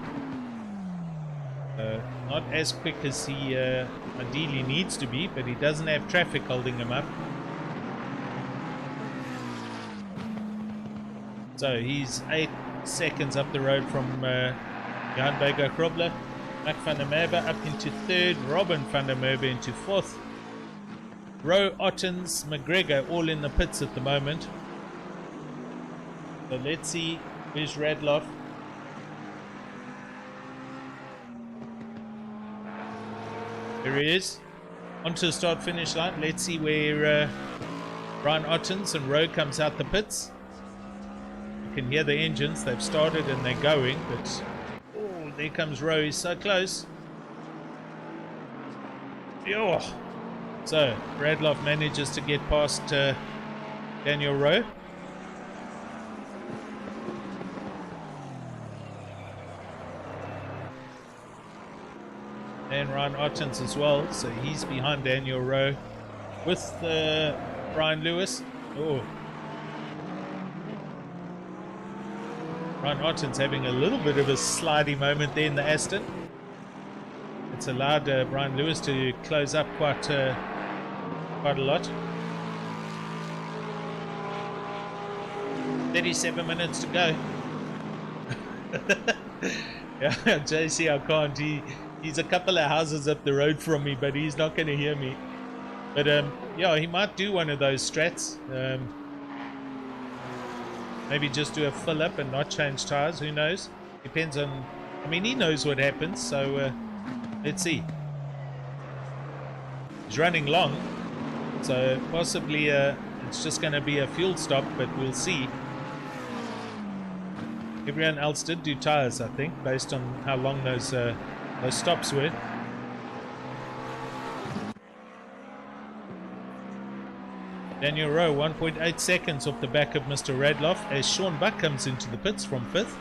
Not as quick as he ideally needs to be, but he doesn't have traffic holding him up. So he's 8 seconds up the road from Jan Vega Krobler. Mac van der Merwe up into 3rd, Robin van der Merwe into 4th. Rowe, Ottens, McGregor all in the pits at the moment. So let's see, where's Radloff? There he is, onto the start finish line. Let's see where Brian Ottens and Rowe comes out the pits. You can hear the engines, they've started and they're going, but there comes Rowe, he's so close. Oh. So Radloff manages to get past Daniel Rowe. And Ryan Ottens as well, so he's behind Daniel Rowe with Brian Lewis. Oh. Ryan Ottens having a little bit of a slidey moment there in the Aston. It's allowed Brian Lewis to close up quite a lot. 37 minutes to go. Yeah, JC, I can't. He's a couple of houses up the road from me, but he's not going to hear me. But yeah, he might do one of those strats. Maybe just do a fill up and not change tires. Who knows? Depends on. I mean, he knows what happens. So let's see. He's running long, so possibly it's just going to be a fuel stop, but we'll see. Everyone else did do tires, I think, based on how long those stops were. Daniel Rowe, 1.8 seconds off the back of Mr. Radloff as Sean Buck comes into the pits from 5th.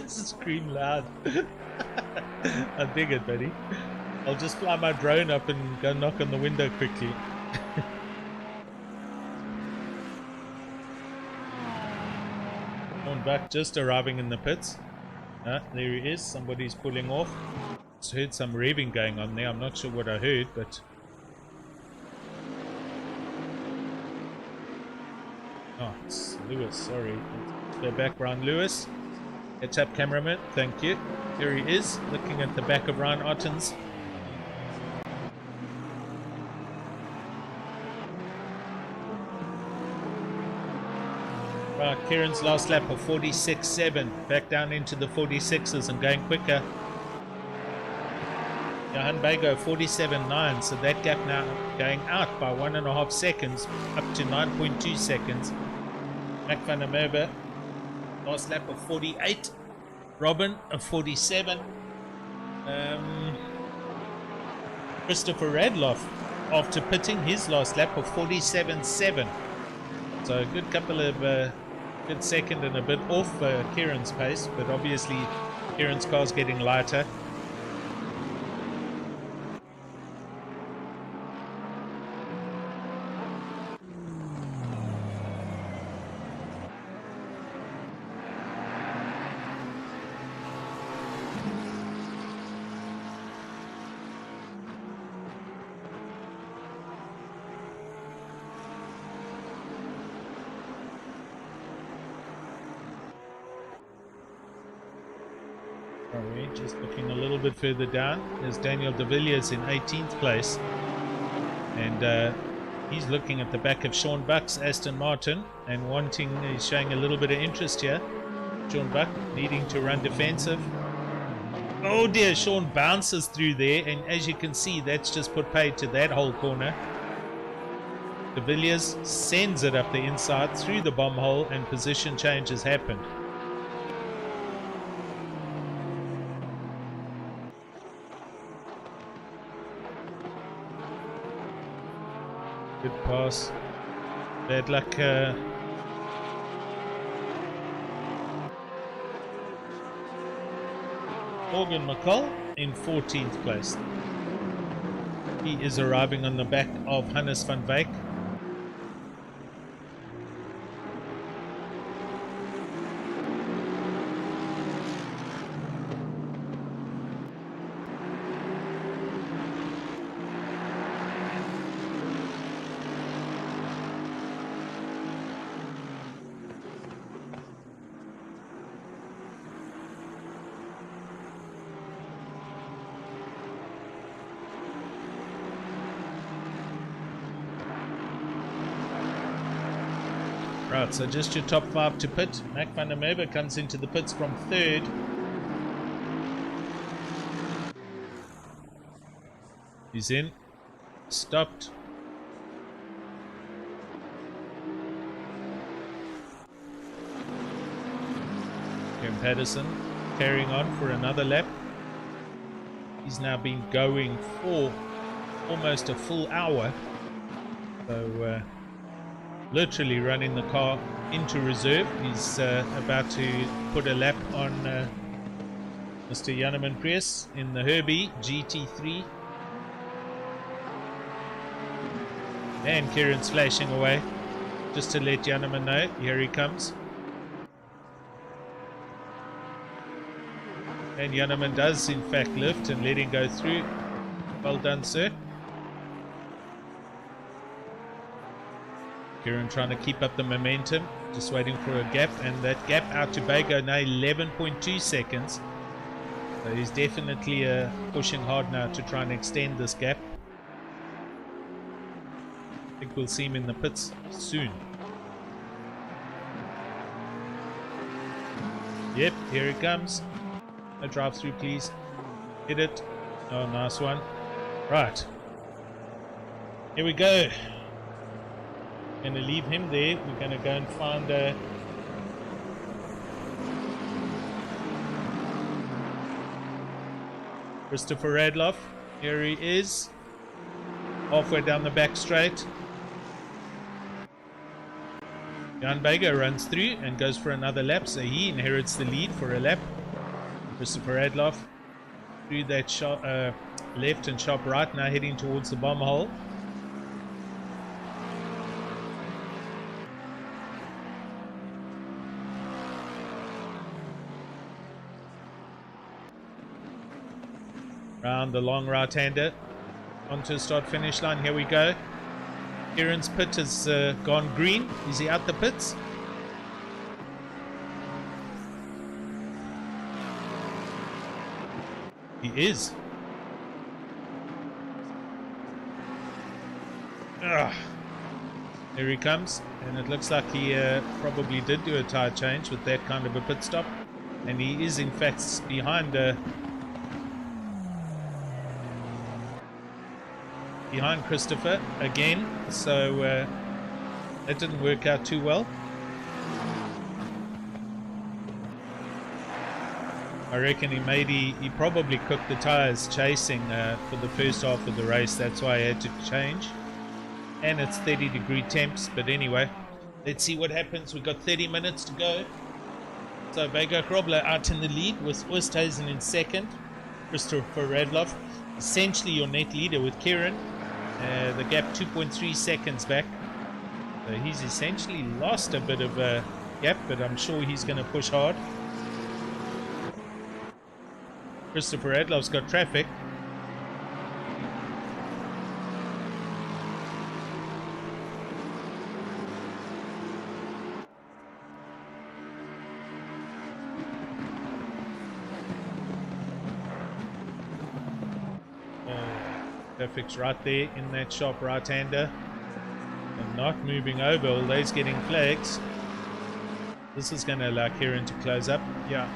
Scream loud. I dig it, buddy. I'll just fly my drone up and go knock on the window quickly. Sean Buck just arriving in the pits. There he is. Somebody's pulling off. Just heard some revving going on there. I'm not sure what I heard, but oh, it's Lewis. Sorry. Let's go back around Lewis. Catch up, cameraman. Thank you. Here he is, looking at the back of Ryan Ottens. Right, Kieran's last lap of 46.7, back down into the 46s and going quicker. Johan Bago 47.9, so that gap now going out by 1.5 seconds, up to 9.2 seconds. Mac van der Merwe, last lap of 48. Robin of 47. Christopher Radloff, after pitting his last lap of 47.7. So a good couple of good second and a bit off Kieran's pace, but obviously Kieran's car's getting lighter. Just looking a little bit further down, there's Daniel de Villiers in 18th place, and he's looking at the back of Sean Buck's Aston Martin and he's showing a little bit of interest here. Sean Buck needing to run defensive. Oh dear, Sean bounces through there, and as you can see, that's just put paid to that whole corner. De Villiers sends it up the inside through the bomb hole, and position change has happened. Good pass. Bad luck. Morgan Mccall in 14th place. He is arriving on the back of Hannes van Wyk. Right, so just your top 5 to pit. Mac van der Merwe comes into the pits from 3rd. He's in. Stopped. Kieran Patterson carrying on for another lap. He's now been going for almost a full hour. So literally running the car into reserve. He's about to put a lap on Mr. Janneman Prius in the Herbie GT3. And Kieran's flashing away just to let Janneman know. Here he comes. And Janneman does in fact lift and let him go through. Well done, sir. Kieran trying to keep up the momentum, just waiting for a gap, and that gap out to Bago now 11.2 seconds. So he's definitely pushing hard now to try and extend this gap. I think we'll see him in the pits soon. Yep, here it comes. No drive through, please. Hit it. Oh, nice one. Right. Here we go. Gonna leave him there. We're gonna go and find Christopher Radloff. Here he is. Halfway down the back straight. Jan Bager runs through and goes for another lap, so he inherits the lead for a lap. Christopher Radloff through that shop, left and sharp right, now heading towards the bomb hole. Round the long right-hander onto start-finish line. Here we go. Kieran's pit has gone green. Is he out the pits? He is. Ugh. There he comes, and it looks like he probably did do a tyre change with that kind of a pit stop, and he is in fact behind Christopher again, so that didn't work out too well. I reckon he probably cooked the tyres chasing for the first half of the race. That's why he had to change. And it's 30-degree temps, but anyway, let's see what happens. We've got 30 minutes to go. So Vega Grobler out in the lead with Oosthuizen in second. Christopher Radloff, essentially your net leader with Kieran. The gap 2.3 seconds back. So he's essentially lost a bit of a gap, but I'm sure he's going to push hard. Christopher Radloff's got traffic. Traffic's right there in that sharp right-hander and not moving over, although he's getting flags. This is going to allow Kieran to close up. Yeah,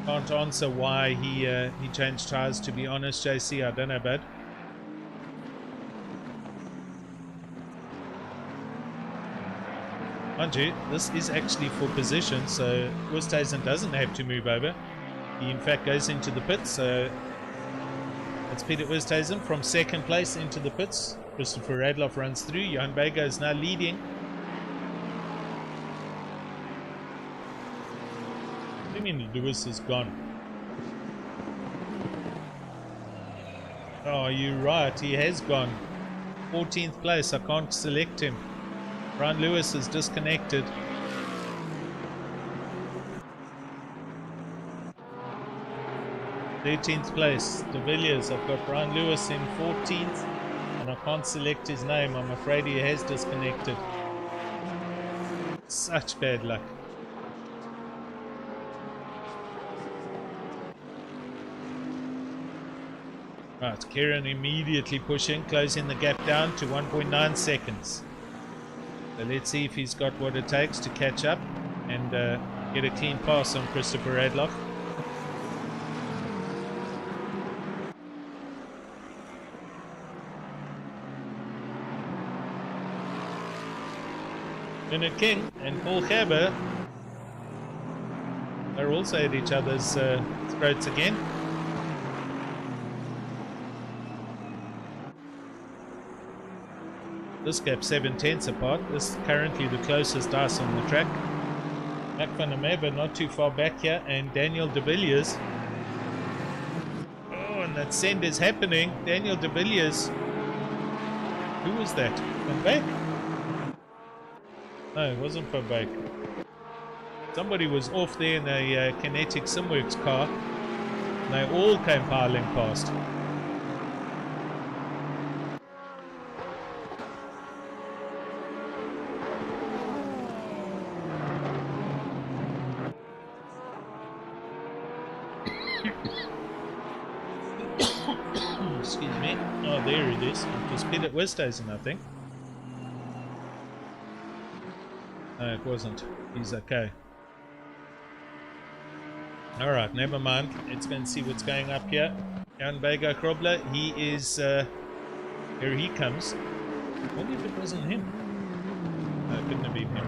can't answer why he changed tyres, to be honest, JC. I don't know, bud. Mind you, this is actually for position, so Oosthuizen doesn't have to move over. He in fact goes into the pits, so it's Peter Oosthuizen from second place into the pits. Christopher Radloff runs through. Jan Bager is now leading. What do you mean Lewis is gone? Oh, you're right. He has gone. 14th place. I can't select him. Brian Lewis is disconnected. '13th place, De Villiers. I've got Brian Lewis in 14th, and I can't select his name. I'm afraid he has disconnected. Such bad luck. Right, Kieran immediately pushing, closing the gap down to 1.9 seconds. So let's see if he's got what it takes to catch up and get a clean pass on Christopher Radloff. Leonard King and Paul Gerber are also at each other's throats again. This gap 7/10 apart. This is currently the closest ice on the track. Mac van der Merwe not too far back here, and Daniel De Villiers. Oh, and that send is happening. Daniel De Villiers. Who was that? Van Beek? No, it wasn't Van Beek. Somebody was off there in a Kinetic Simworks car. And they all came piling past. Excuse me. Oh, there it is. It was Peter Oosthuizen, I think. No, it wasn't. He's okay. Alright, never mind. Let's go and see what's going up here. Jan Vega Krobler, he is, here he comes. I wonder if it wasn't him. No, it couldn't have been him.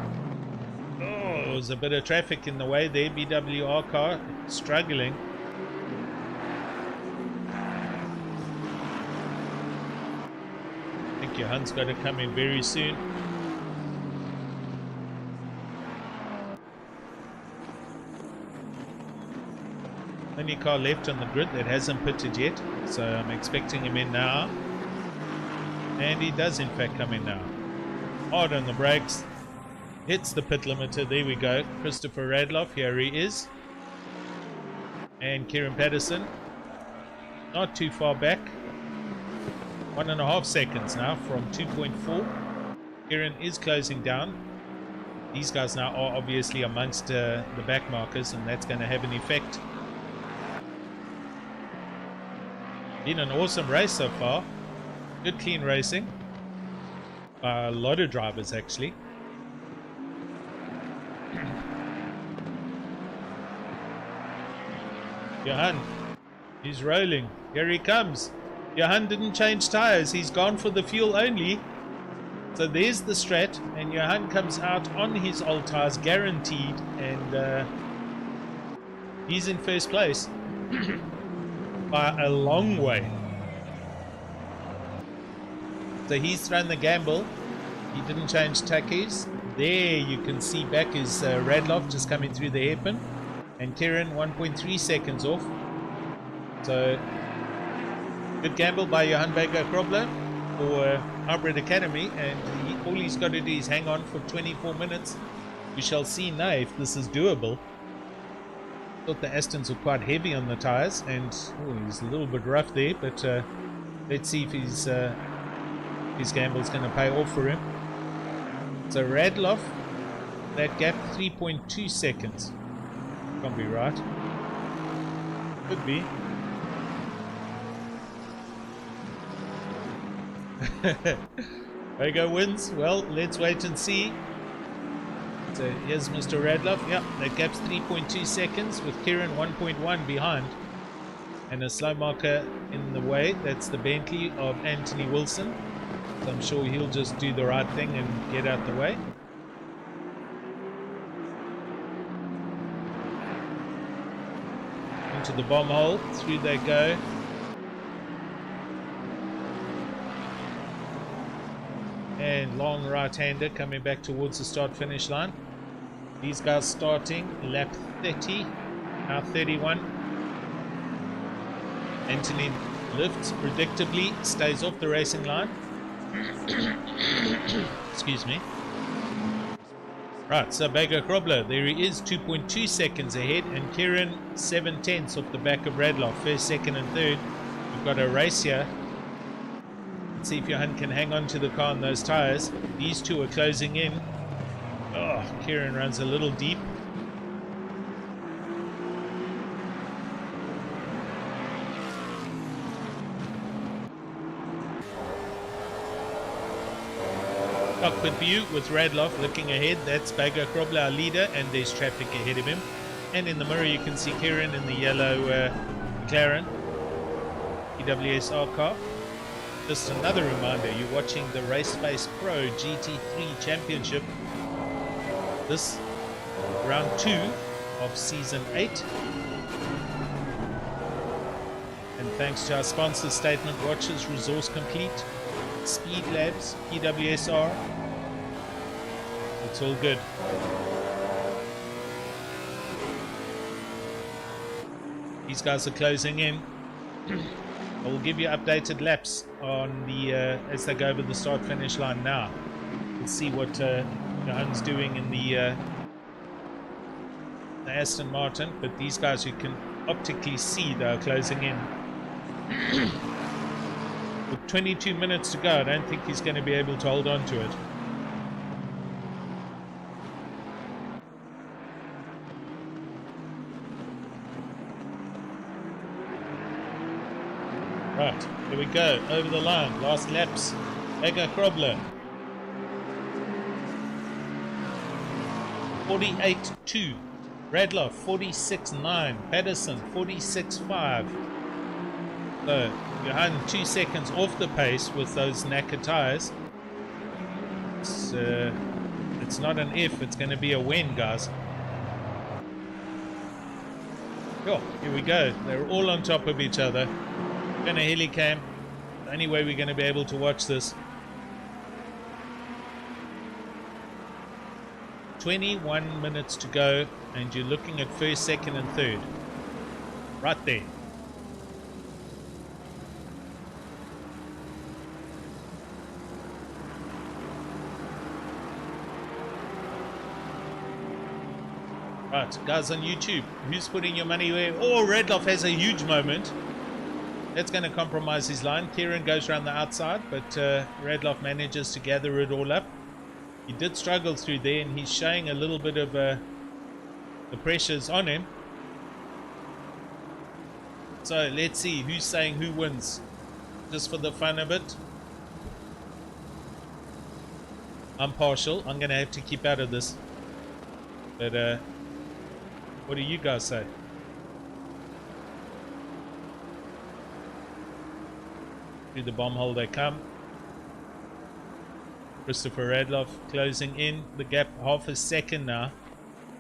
Oh, there was a bit of traffic in the way there. BWR car struggling. I think Johan's got to come in very soon. Only car left on the grid that hasn't pitted yet, so I'm expecting him in now. And he does in fact come in now. Hard on the brakes. Hits the pit limiter. There we go. Christopher Radloff, here he is. And Kieran Patterson. Not too far back. 1.5 seconds now from 2.4. Kieran is closing down. These guys now are obviously amongst the back markers, and that's going to have an effect. Been an awesome race so far. Good clean racing. A lot of drivers actually. Johan, he's rolling. Here he comes. Johan didn't change tires. He's gone for the fuel only. So there's the strat, and Johan comes out on his old tires, guaranteed, and he's in first place by a long way. So he's thrown the gamble. He didn't change tackies. There you can see back is Radloff just coming through the hairpin, and Kieran 1.3 seconds off. So good gamble by Johan Vega Krobler for Hybrid Academy, and all he's got to do is hang on for 24 minutes. We shall see now if this is doable. Thought the Astons were quite heavy on the tires, and he's a little bit rough there, but let's see if his gamble's going to pay off for him. So Radloff, that gap 3.2 seconds. Can't be right. Could be. Vega wins. Well, let's wait and see. So here's Mr. Radloff. Yeah, that gap's 3.2 seconds with Kieran 1.1 behind. And a slow marker in the way. That's the Bentley of Anthony Wilson. So I'm sure he'll just do the right thing and get out the way. Into the bomb hole. Through they go. And long right-hander coming back towards the start-finish line. These guys starting lap 30, now 31. Anthony lifts predictably, stays off the racing line. Excuse me. Right, so Vega Krobler, there he is, 2.2 seconds ahead, and Kieran 7/10 off the back of Radloff, first, second, and third. We've got a race here. Let's see if Johan can hang on to the car on those tires. These two are closing in. Oh, Kieran runs a little deep. Cockpit view with Radloff looking ahead. That's Vega Krobler, our leader, and there's traffic ahead of him. And in the mirror you can see Kieran in the yellow McLaren PWSR car. Just another reminder, you're watching the Raceface.pro GT3 Championship. This round 2 of season 8. And thanks to our sponsor Statement Watches, Resource Complete, Speedlabs, PWSR. It's all good. These guys are closing in. I will give you updated laps on the as they go over the start finish line now. We'll see what Johan's doing in the Aston Martin, but these guys you can optically see they are closing in. With 22 minutes to go, I don't think he's going to be able to hold on to it. Right, here we go, over the line, last laps. Vega Krobler. 48.2. Radloff 46.9, Patterson 46.5. So Johan 2 seconds off the pace with those knackered tires. It's not an if, it's going to be a when, guys. Oh, here we go. They're all on top of each other. Going to helicam. The only way we're going to be able to watch this. 21 minutes to go, and you're looking at first, second, and third. Right there. Right, guys on YouTube, who's putting your money where? Oh, Radloff has a huge moment. That's going to compromise his line. Kieran goes around the outside, but Radloff manages to gather it all up. He did struggle through there, and he's showing a little bit of the pressures on him. So let's see who's saying who wins, just for the fun of it. I'm partial. I'm going to have to keep out of this. But what do you guys say? Through the bomb hole they come. Christopher Radloff closing in the gap half a second now.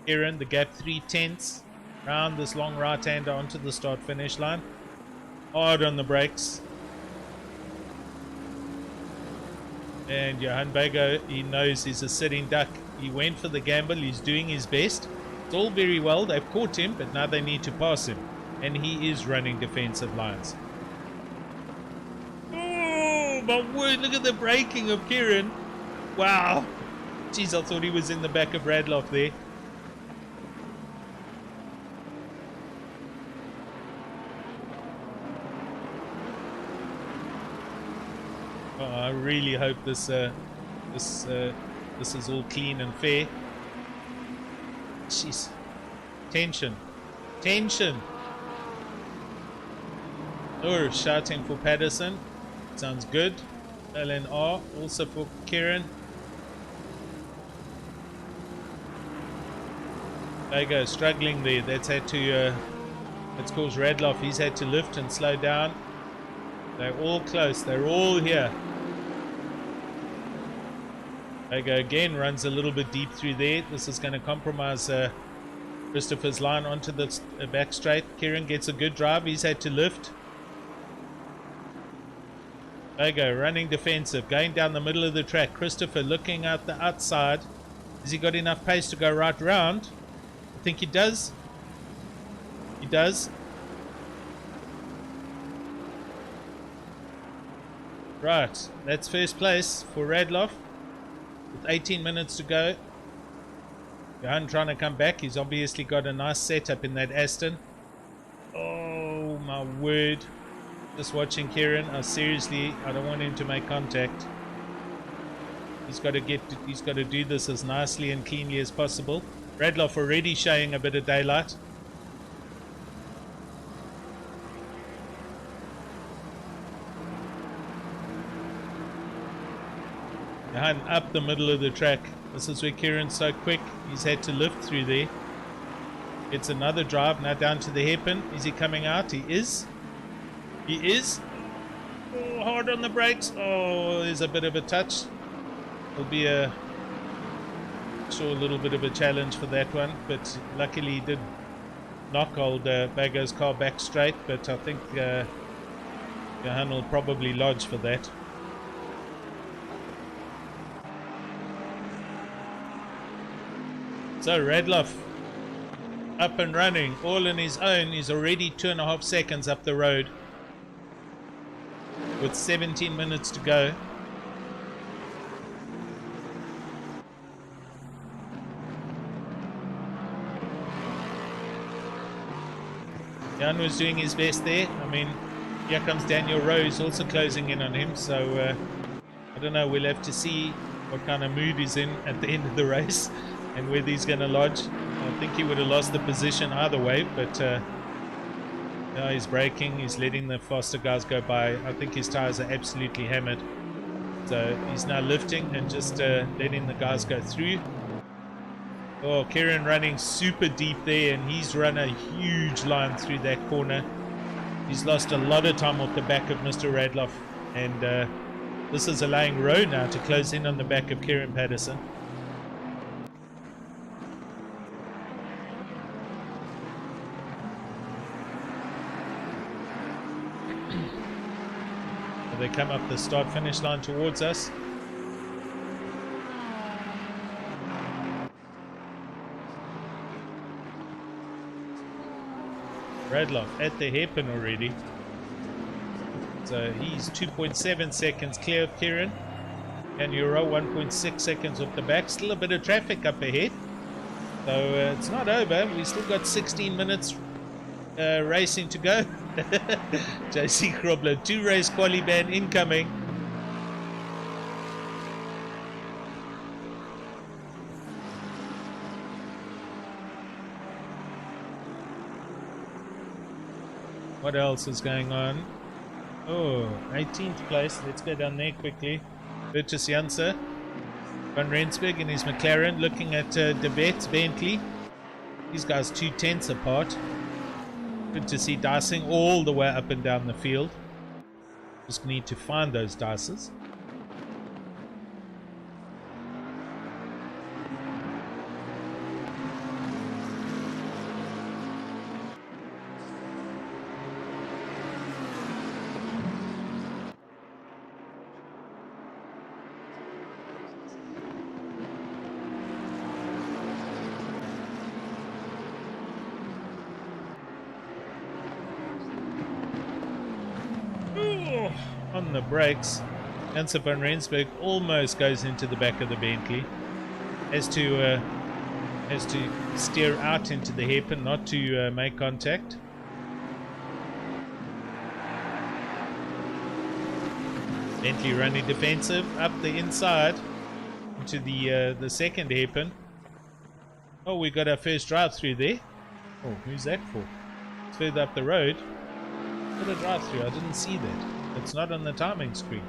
Kieran, the gap 3/10 round this long right hander onto the start finish line. Hard on the brakes. And Johan Bago, he knows he's a sitting duck. He went for the gamble. He's doing his best. It's all very well. They've caught him, but now they need to pass him. And he is running defensive lines. Oh, my word. Look at the braking of Kieran. Wow. Jeez, I thought he was in the back of Radloff there. Oh, I really hope this is all clean and fair. Jeez. Tension. Tension. Oh, shouting for Patterson. Sounds good. LNR also for Kieran. Bago struggling there. That's had to that's caused Radloff. He's had to lift and slow down. They're all close. They're all here. Bago again runs a little bit deep through there. This is going to compromise Christopher's line onto the back straight. Kieran gets a good drive. He's had to lift. Bago running defensive, going down the middle of the track. Christopher looking out the outside. Has he got enough pace to go right round? I think he does. He does. Right, that's first place for Radloff with 18 minutes to go. Johan trying to come back. He's obviously got a nice setup in that Aston. Oh my word. Just watching Kieran. Seriously, I don't want him to make contact. He's got to do this as nicely and cleanly as possible. Radloff already showing a bit of daylight. Johan up the middle of the track. This is where Kieran's so quick. He's had to lift through there. It's another drive now down to the hairpin. Is he coming out? He is. He is. Oh, hard on the brakes. Oh, there's a bit of a touch. It'll be a little bit of a challenge for that one, but luckily he did knock old Bago's car back straight, but I think Johan will probably lodge for that. So Radloff up and running all on his own. He's already 2.5 seconds up the road with 17 minutes to go. Jan was doing his best there. I mean, here comes Daniel Rose also closing in on him, so I don't know, we'll have to see what kind of mood he's in at the end of the race and whether he's going to lodge. I think he would have lost the position either way, but now he's braking, he's letting the faster guys go by. I think his tires are absolutely hammered, so he's now lifting and just letting the guys go through. Oh, Kieran running super deep there, and he's run a huge line through that corner. He's lost a lot of time off the back of Mr. Radloff, and this is allowing Rowe now to close in on the back of Kieran Patterson. They come up the start-finish line towards us. Radloff at the hairpin already. So he's 2.7 seconds clear of Kieran. And Euro 1.6 seconds off the back. Still a bit of traffic up ahead. So it's not over. We still got 16 minutes racing to go. JC Krobler, 2 race quali ban incoming. What else is going on? Oh, 18th place. Let's go down there quickly. Bertus Janse, Van Rensburg in his McLaren, looking at De Wet, Bentley. These guys 2/10 apart. Good to see dicing all the way up and down the field. Just need to find those dices. On the brakes, Janse van Rensburg almost goes into the back of the Bentley. Has to steer out into the hairpin, not to make contact. Bentley running defensive up the inside into the second hairpin. Oh, we got our first drive through there. Oh, who's that for? It's further up the road. Got a drive through. I didn't see that. It's not on the timing screen.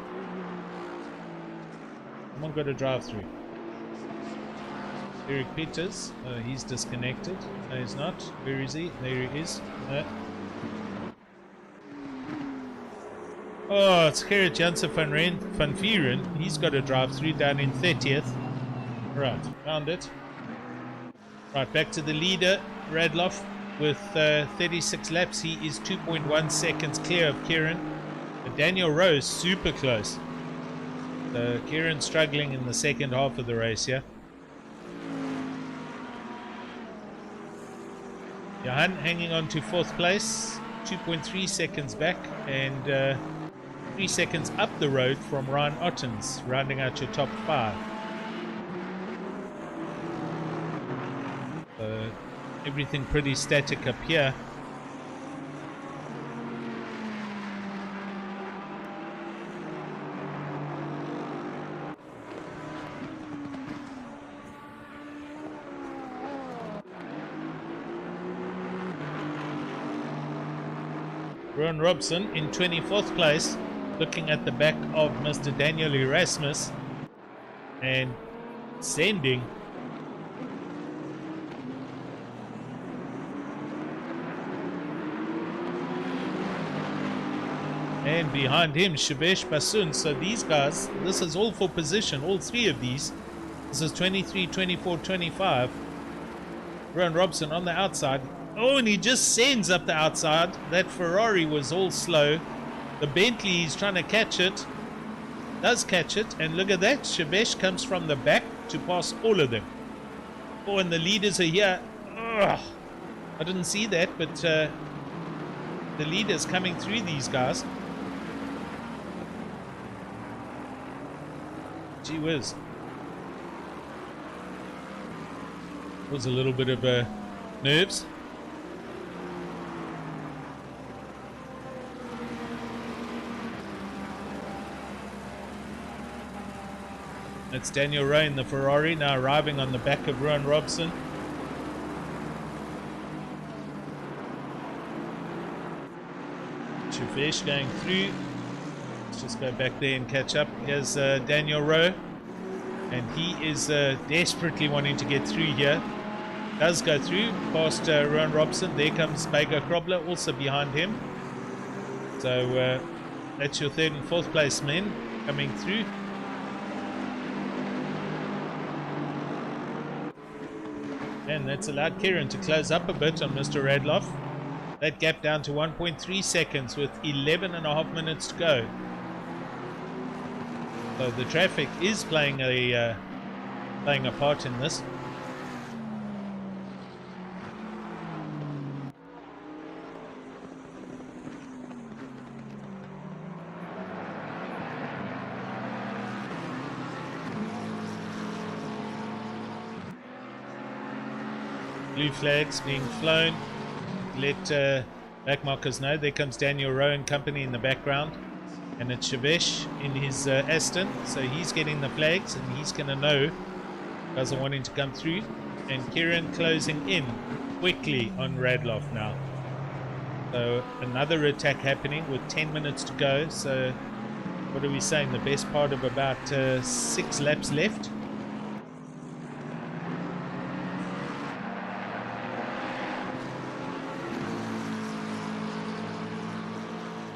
Someone got a drive through. Eric Peters. He's disconnected. No, he's not. Where is he? There he is. Oh, it's Gerrit Janse van Vieren. He's got a drive through down in 30th. Right, found it. Right, back to the leader, Radloff, with 36 laps. He is 2.1 seconds clear of Kieran. Daniel Rose super close. Kieran struggling in the second half of the race here. Johan hanging on to 4th place, 2.3 seconds back, and 3 seconds up the road from Ryan Ottens, rounding out your top 5. Everything pretty static up here. Ron Robson in 24th place, looking at the back of Mr. Daniel Erasmus and sending. And behind him, Shabesh Basun. So these guys, this is all for position, all 3 of these. This is 23, 24, 25. Ron Robson on the outside. Oh, and he just sends up the outside. That Ferrari was all slow. The Bentley is trying to catch it. Does catch it. And look at that. Shabesh comes from the back to pass all of them. Oh, and the leaders are here. Ugh. I didn't see that, but the leaders coming through these guys. Gee whiz. Was a little bit of nerves. It's Daniel Rowe in the Ferrari, now arriving on the back of Rowan Robson. Chavesh going through. Let's just go back there and catch up. Here's Daniel Rowe, and he is desperately wanting to get through here. does go through past Rowan Robson. There comes Bago Krobler also behind him. So that's your third and fourth place men coming through. And that's allowed Kieran to close up a bit on Mr. Radloff. That gap down to 1.3 seconds with 11.5 minutes to go. So the traffic is playing a part in this. Blue flags being flown. Let backmarkers know. There comes Daniel Rowe and company in the background. And it's Shavesh in his Aston. So he's getting the flags and he's going to know. Doesn't want him to come through. And Kieran closing in quickly on Radloff now. So another attack happening with 10 minutes to go. So what are we saying? The best part of about 6 laps left.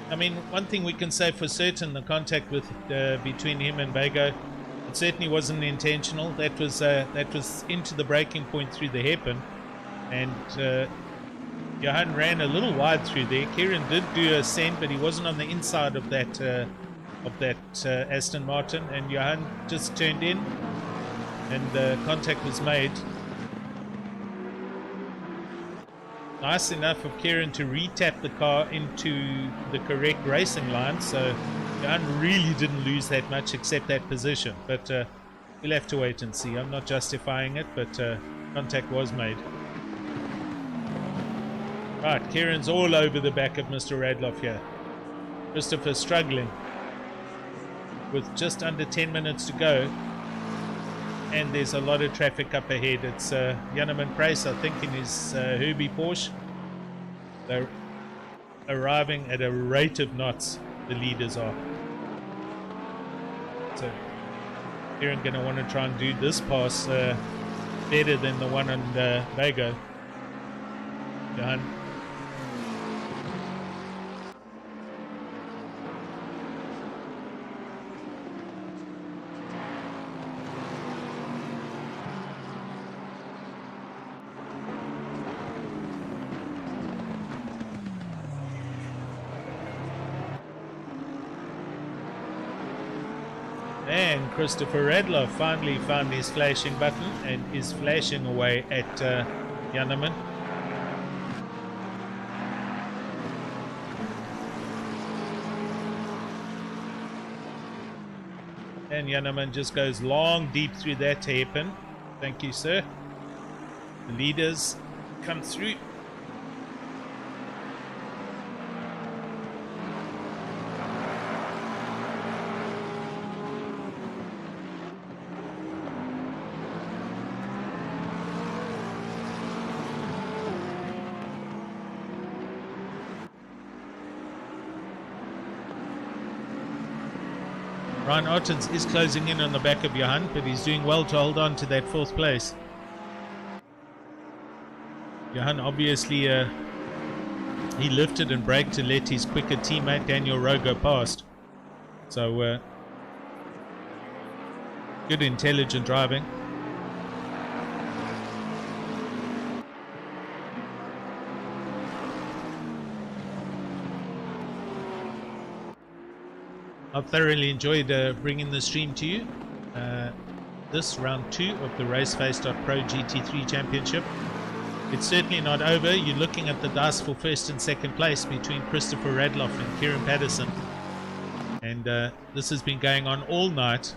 I mean, one thing we can say for certain, the contact with between him and Bago, it certainly wasn't intentional. That was into the breaking point through the hairpin, and Johan ran a little wide through there. Kieran did do a send, but he wasn't on the inside of that Aston Martin, and Johan just turned in, and contact was made. Nice enough of Kieran to re-tap the car into the correct racing line, so Johan really didn't lose that much except that position, but we'll have to wait and see. I'm not justifying it, but contact was made. Right, Kieran's all over the back of Mr. Radloff here. Christopher struggling with just under 10 minutes to go, and there's a lot of traffic up ahead. It's Janneman Price, I think, in his Herbie Porsche. They're arriving at a rate of knots, the leaders are. So Kieran going to want to try and do this pass better than the one on Bago. Johan. And Christopher Radloff finally found his flashing button and is flashing away at Janneman. And Janneman just goes long, deep through that hairpin. Thank you, sir. The leaders come through. Ryan Ottens is closing in on the back of Johan, but he's doing well to hold on to that fourth place. Johan obviously he lifted and braked to let his quicker teammate Daniel Rowe go past. So good intelligent driving. I've thoroughly enjoyed bringing the stream to you. This round 2 of the Raceface.pro GT3 Championship. It's certainly not over. You're looking at the dice for first and second place between Christopher Radloff and Kieran Patterson. And this has been going on all night.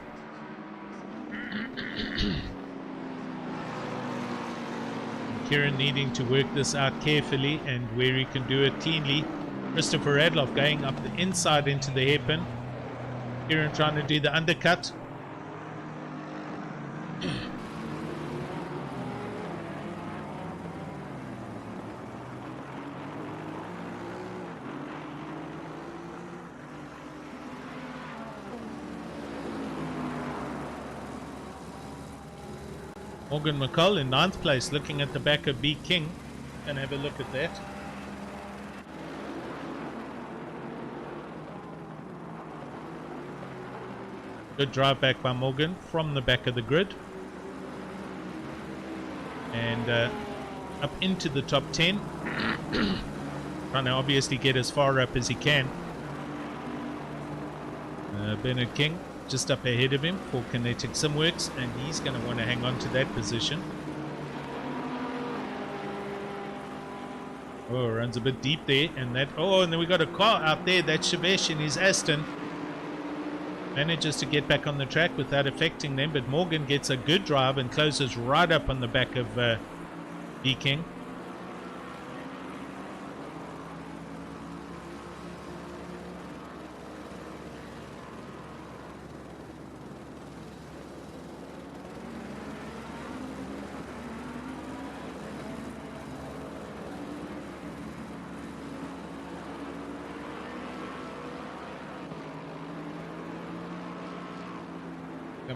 Kieran needing to work this out carefully and where he can do it cleanly. Christopher Radloff going up the inside into the hairpin. Kieran trying to do the undercut. Morgan Mccoll in 9th place, looking at the back of B King. And have a look at that. Good drive back by Morgan from the back of the grid. And up into the top 10. Trying to obviously get as far up as he can. Bernard King just up ahead of him for Kinetic Simworks, and he's going to want to hang on to that position. Oh, runs a bit deep there, and that. Oh, and then we got a car out there. That's Shavesh in his Aston. Manages to get back on the track without affecting them, but Morgan gets a good drive and closes right up on the back of B King.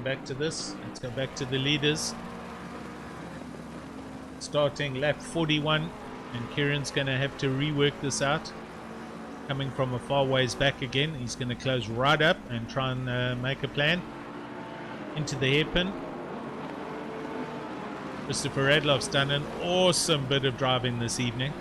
Back to this. Let's go back to the leaders. Starting lap 41, and Kieran's going to have to rework this out. Coming from a far ways back again, he's going to close right up and try and make a plan. Into the hairpin. Christopher Radloff's done an awesome bit of driving this evening.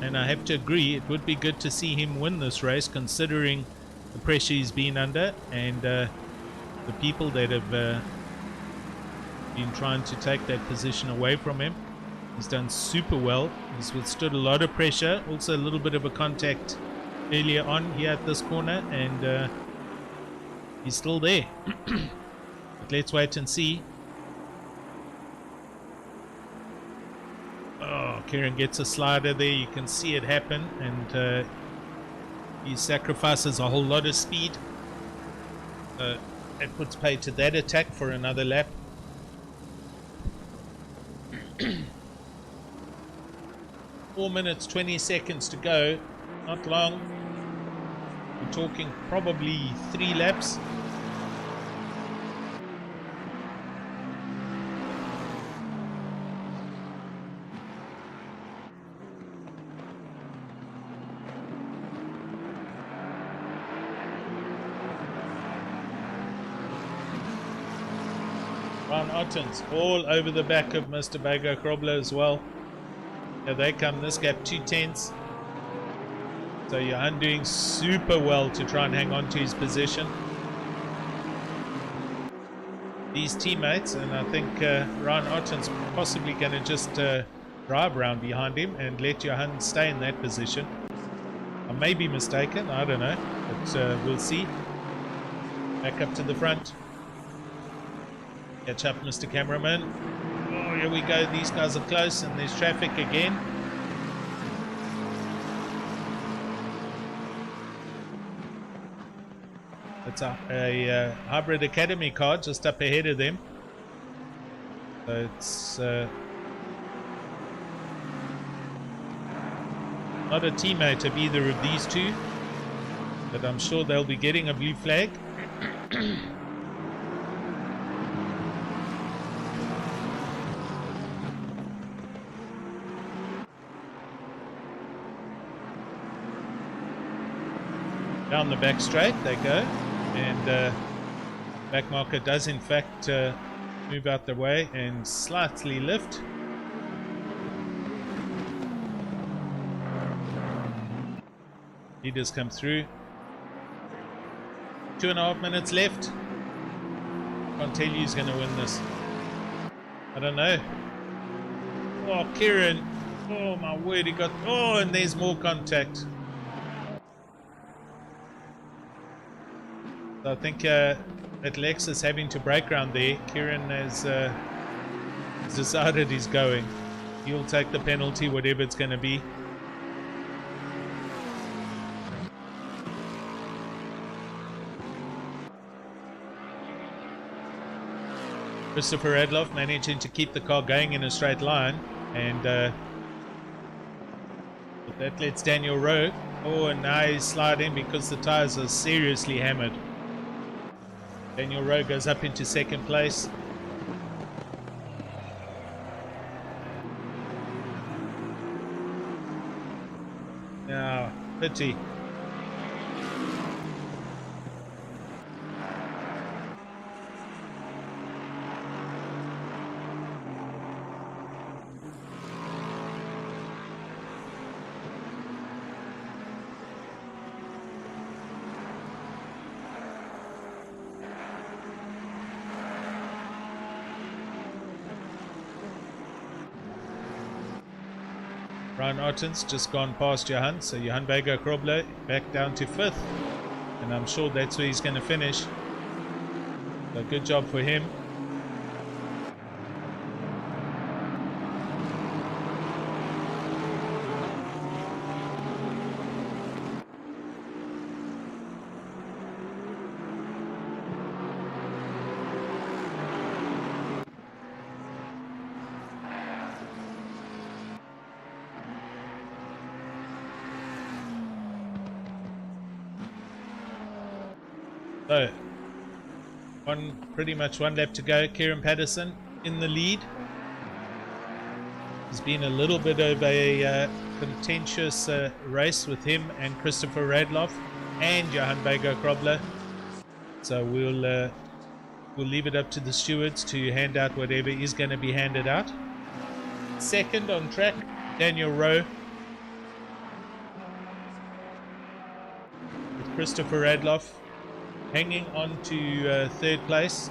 And I have to agree, it would be good to see him win this race, considering the pressure he's been under and the people that have been trying to take that position away from him. He's done super well. He's withstood a lot of pressure. Also a little bit of a contact earlier on here at this corner, and he's still there. But let's wait and see. Kieran gets a slider there, you can see it happen, and he sacrifices a whole lot of speed. It puts pay to that attack for another lap. 4 minutes 20 seconds to go, not long. We're talking probably 3 laps. Ottens all over the back of Mr. Bago Krobler as well. Here they come, this gap 2/10. So Johan doing super well to try and hang on to his position. These teammates, and I think Ryan Otten's possibly going to just drive around behind him and let Johan stay in that position. I may be mistaken, I don't know, but we'll see. Back up to the front. Catch up, Mr. Cameraman. Oh, here we go. These guys are close, and there's traffic again. It's a Hybrid Academy car just up ahead of them. So it's not a teammate of either of these two, but I'm sure they'll be getting a blue flag. Down the back straight they go, and back marker does in fact move out the way and slightly lift. Leaders come through. 2.5 minutes left. Can't tell you who's going to win this. I don't know. Oh, Kieran. Oh my word, he got. Oh, and there's more contact. I think that Lex is having to break ground there. Kieran has decided he's going. He'll take the penalty, whatever it's going to be. Christopher Radloff managing to keep the car going in a straight line, and the That lets Daniel Rowe. Oh, and now he's sliding because the tires are seriously hammered. Daniel Rowe goes up into second place. Now, pity. Ryan Ottens just gone past Johan, so Johan Vega Krobler back down to 5th, and I'm sure that's where he's going to finish. So good job for him. So, pretty much one lap to go. Kieran Patterson in the lead. It's been a little bit of a contentious race with him and Christopher Radloff and Johan Vega Krobler. So we'll leave it up to the stewards to hand out whatever is going to be handed out. Second on track, Daniel Rowe. With Christopher Radloff hanging on to third place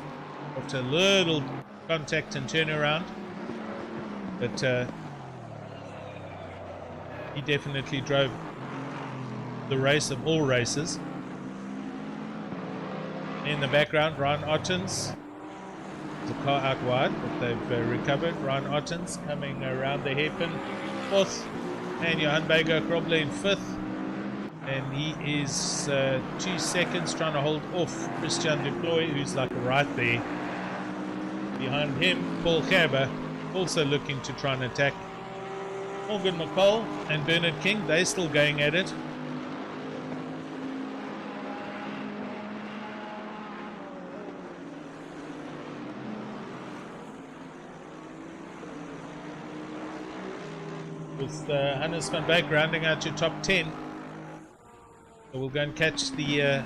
after a little contact and turnaround, but he definitely drove the race of all races. In the background, Ryan Ottens, the car out wide, but they've recovered. Ryan Ottens coming around the hairpin 4th, and Johan Vega Krobler in 5th. And he is 2 seconds trying to hold off Christian Deploy, who's like right there. Behind him, Paul Gerber, also looking to try and attack. Morgan Mccall and Bernard King, they're still going at it. With Hannes van Beek rounding out your top 10. So we'll go and catch the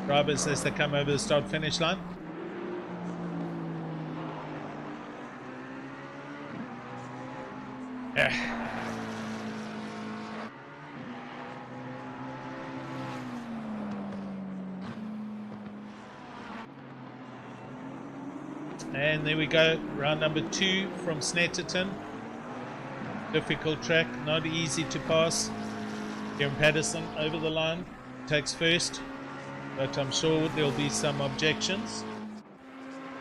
drivers as they come over the start-finish line. And there we go, round number 2 from Snetterton. Difficult track, not easy to pass. Kieran Patterson over the line, takes first, but I'm sure there'll be some objections.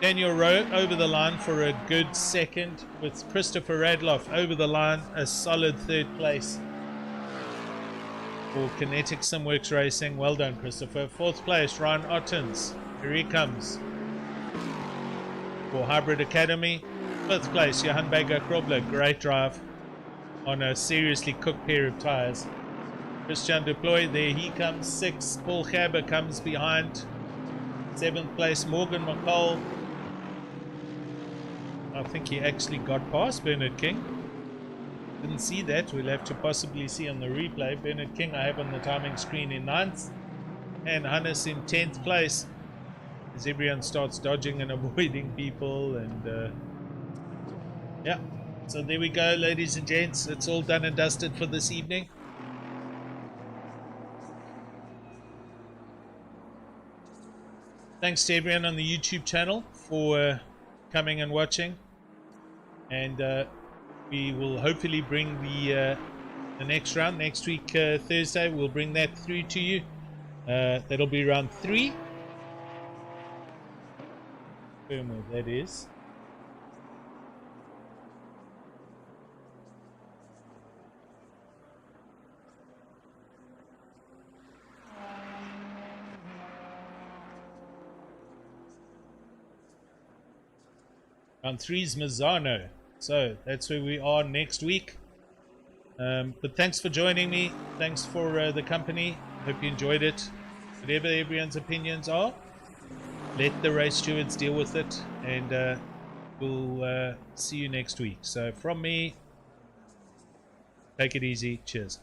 Daniel Rowe over the line for a good second, with Christopher Radloff over the line, a solid 3rd place for Kinetic Simworks Racing. Well done, Christopher. 4th place, Ryan Ottens. Here he comes for Hybrid Academy. 5th place, Johan Vega Krobler. Great drive on a seriously cooked pair of tires. Christian Deploy, there he comes, 6th. Paul Gerber comes behind. 7th place, Morgan Mccall. I think he actually got past Bernard King. Didn't see that. We'll have to possibly see on the replay. Bernard King I have on the timing screen in 9th. And Hannes in 10th place. As everyone starts dodging and avoiding people. And yeah. So there we go, ladies and gents. It's all done and dusted for this evening. Thanks to everyone on the YouTube channel for coming and watching, and we will hopefully bring the next round next week, Thursday. We'll bring that through to you. That'll be round 3. Firmware, that is. Round 3 is Mazzano, so that's where we are next week. But thanks for joining me. Thanks for the company. Hope you enjoyed it. Whatever everyone's opinions are, let the race stewards deal with it, and we'll see you next week. So from me, take it easy. Cheers.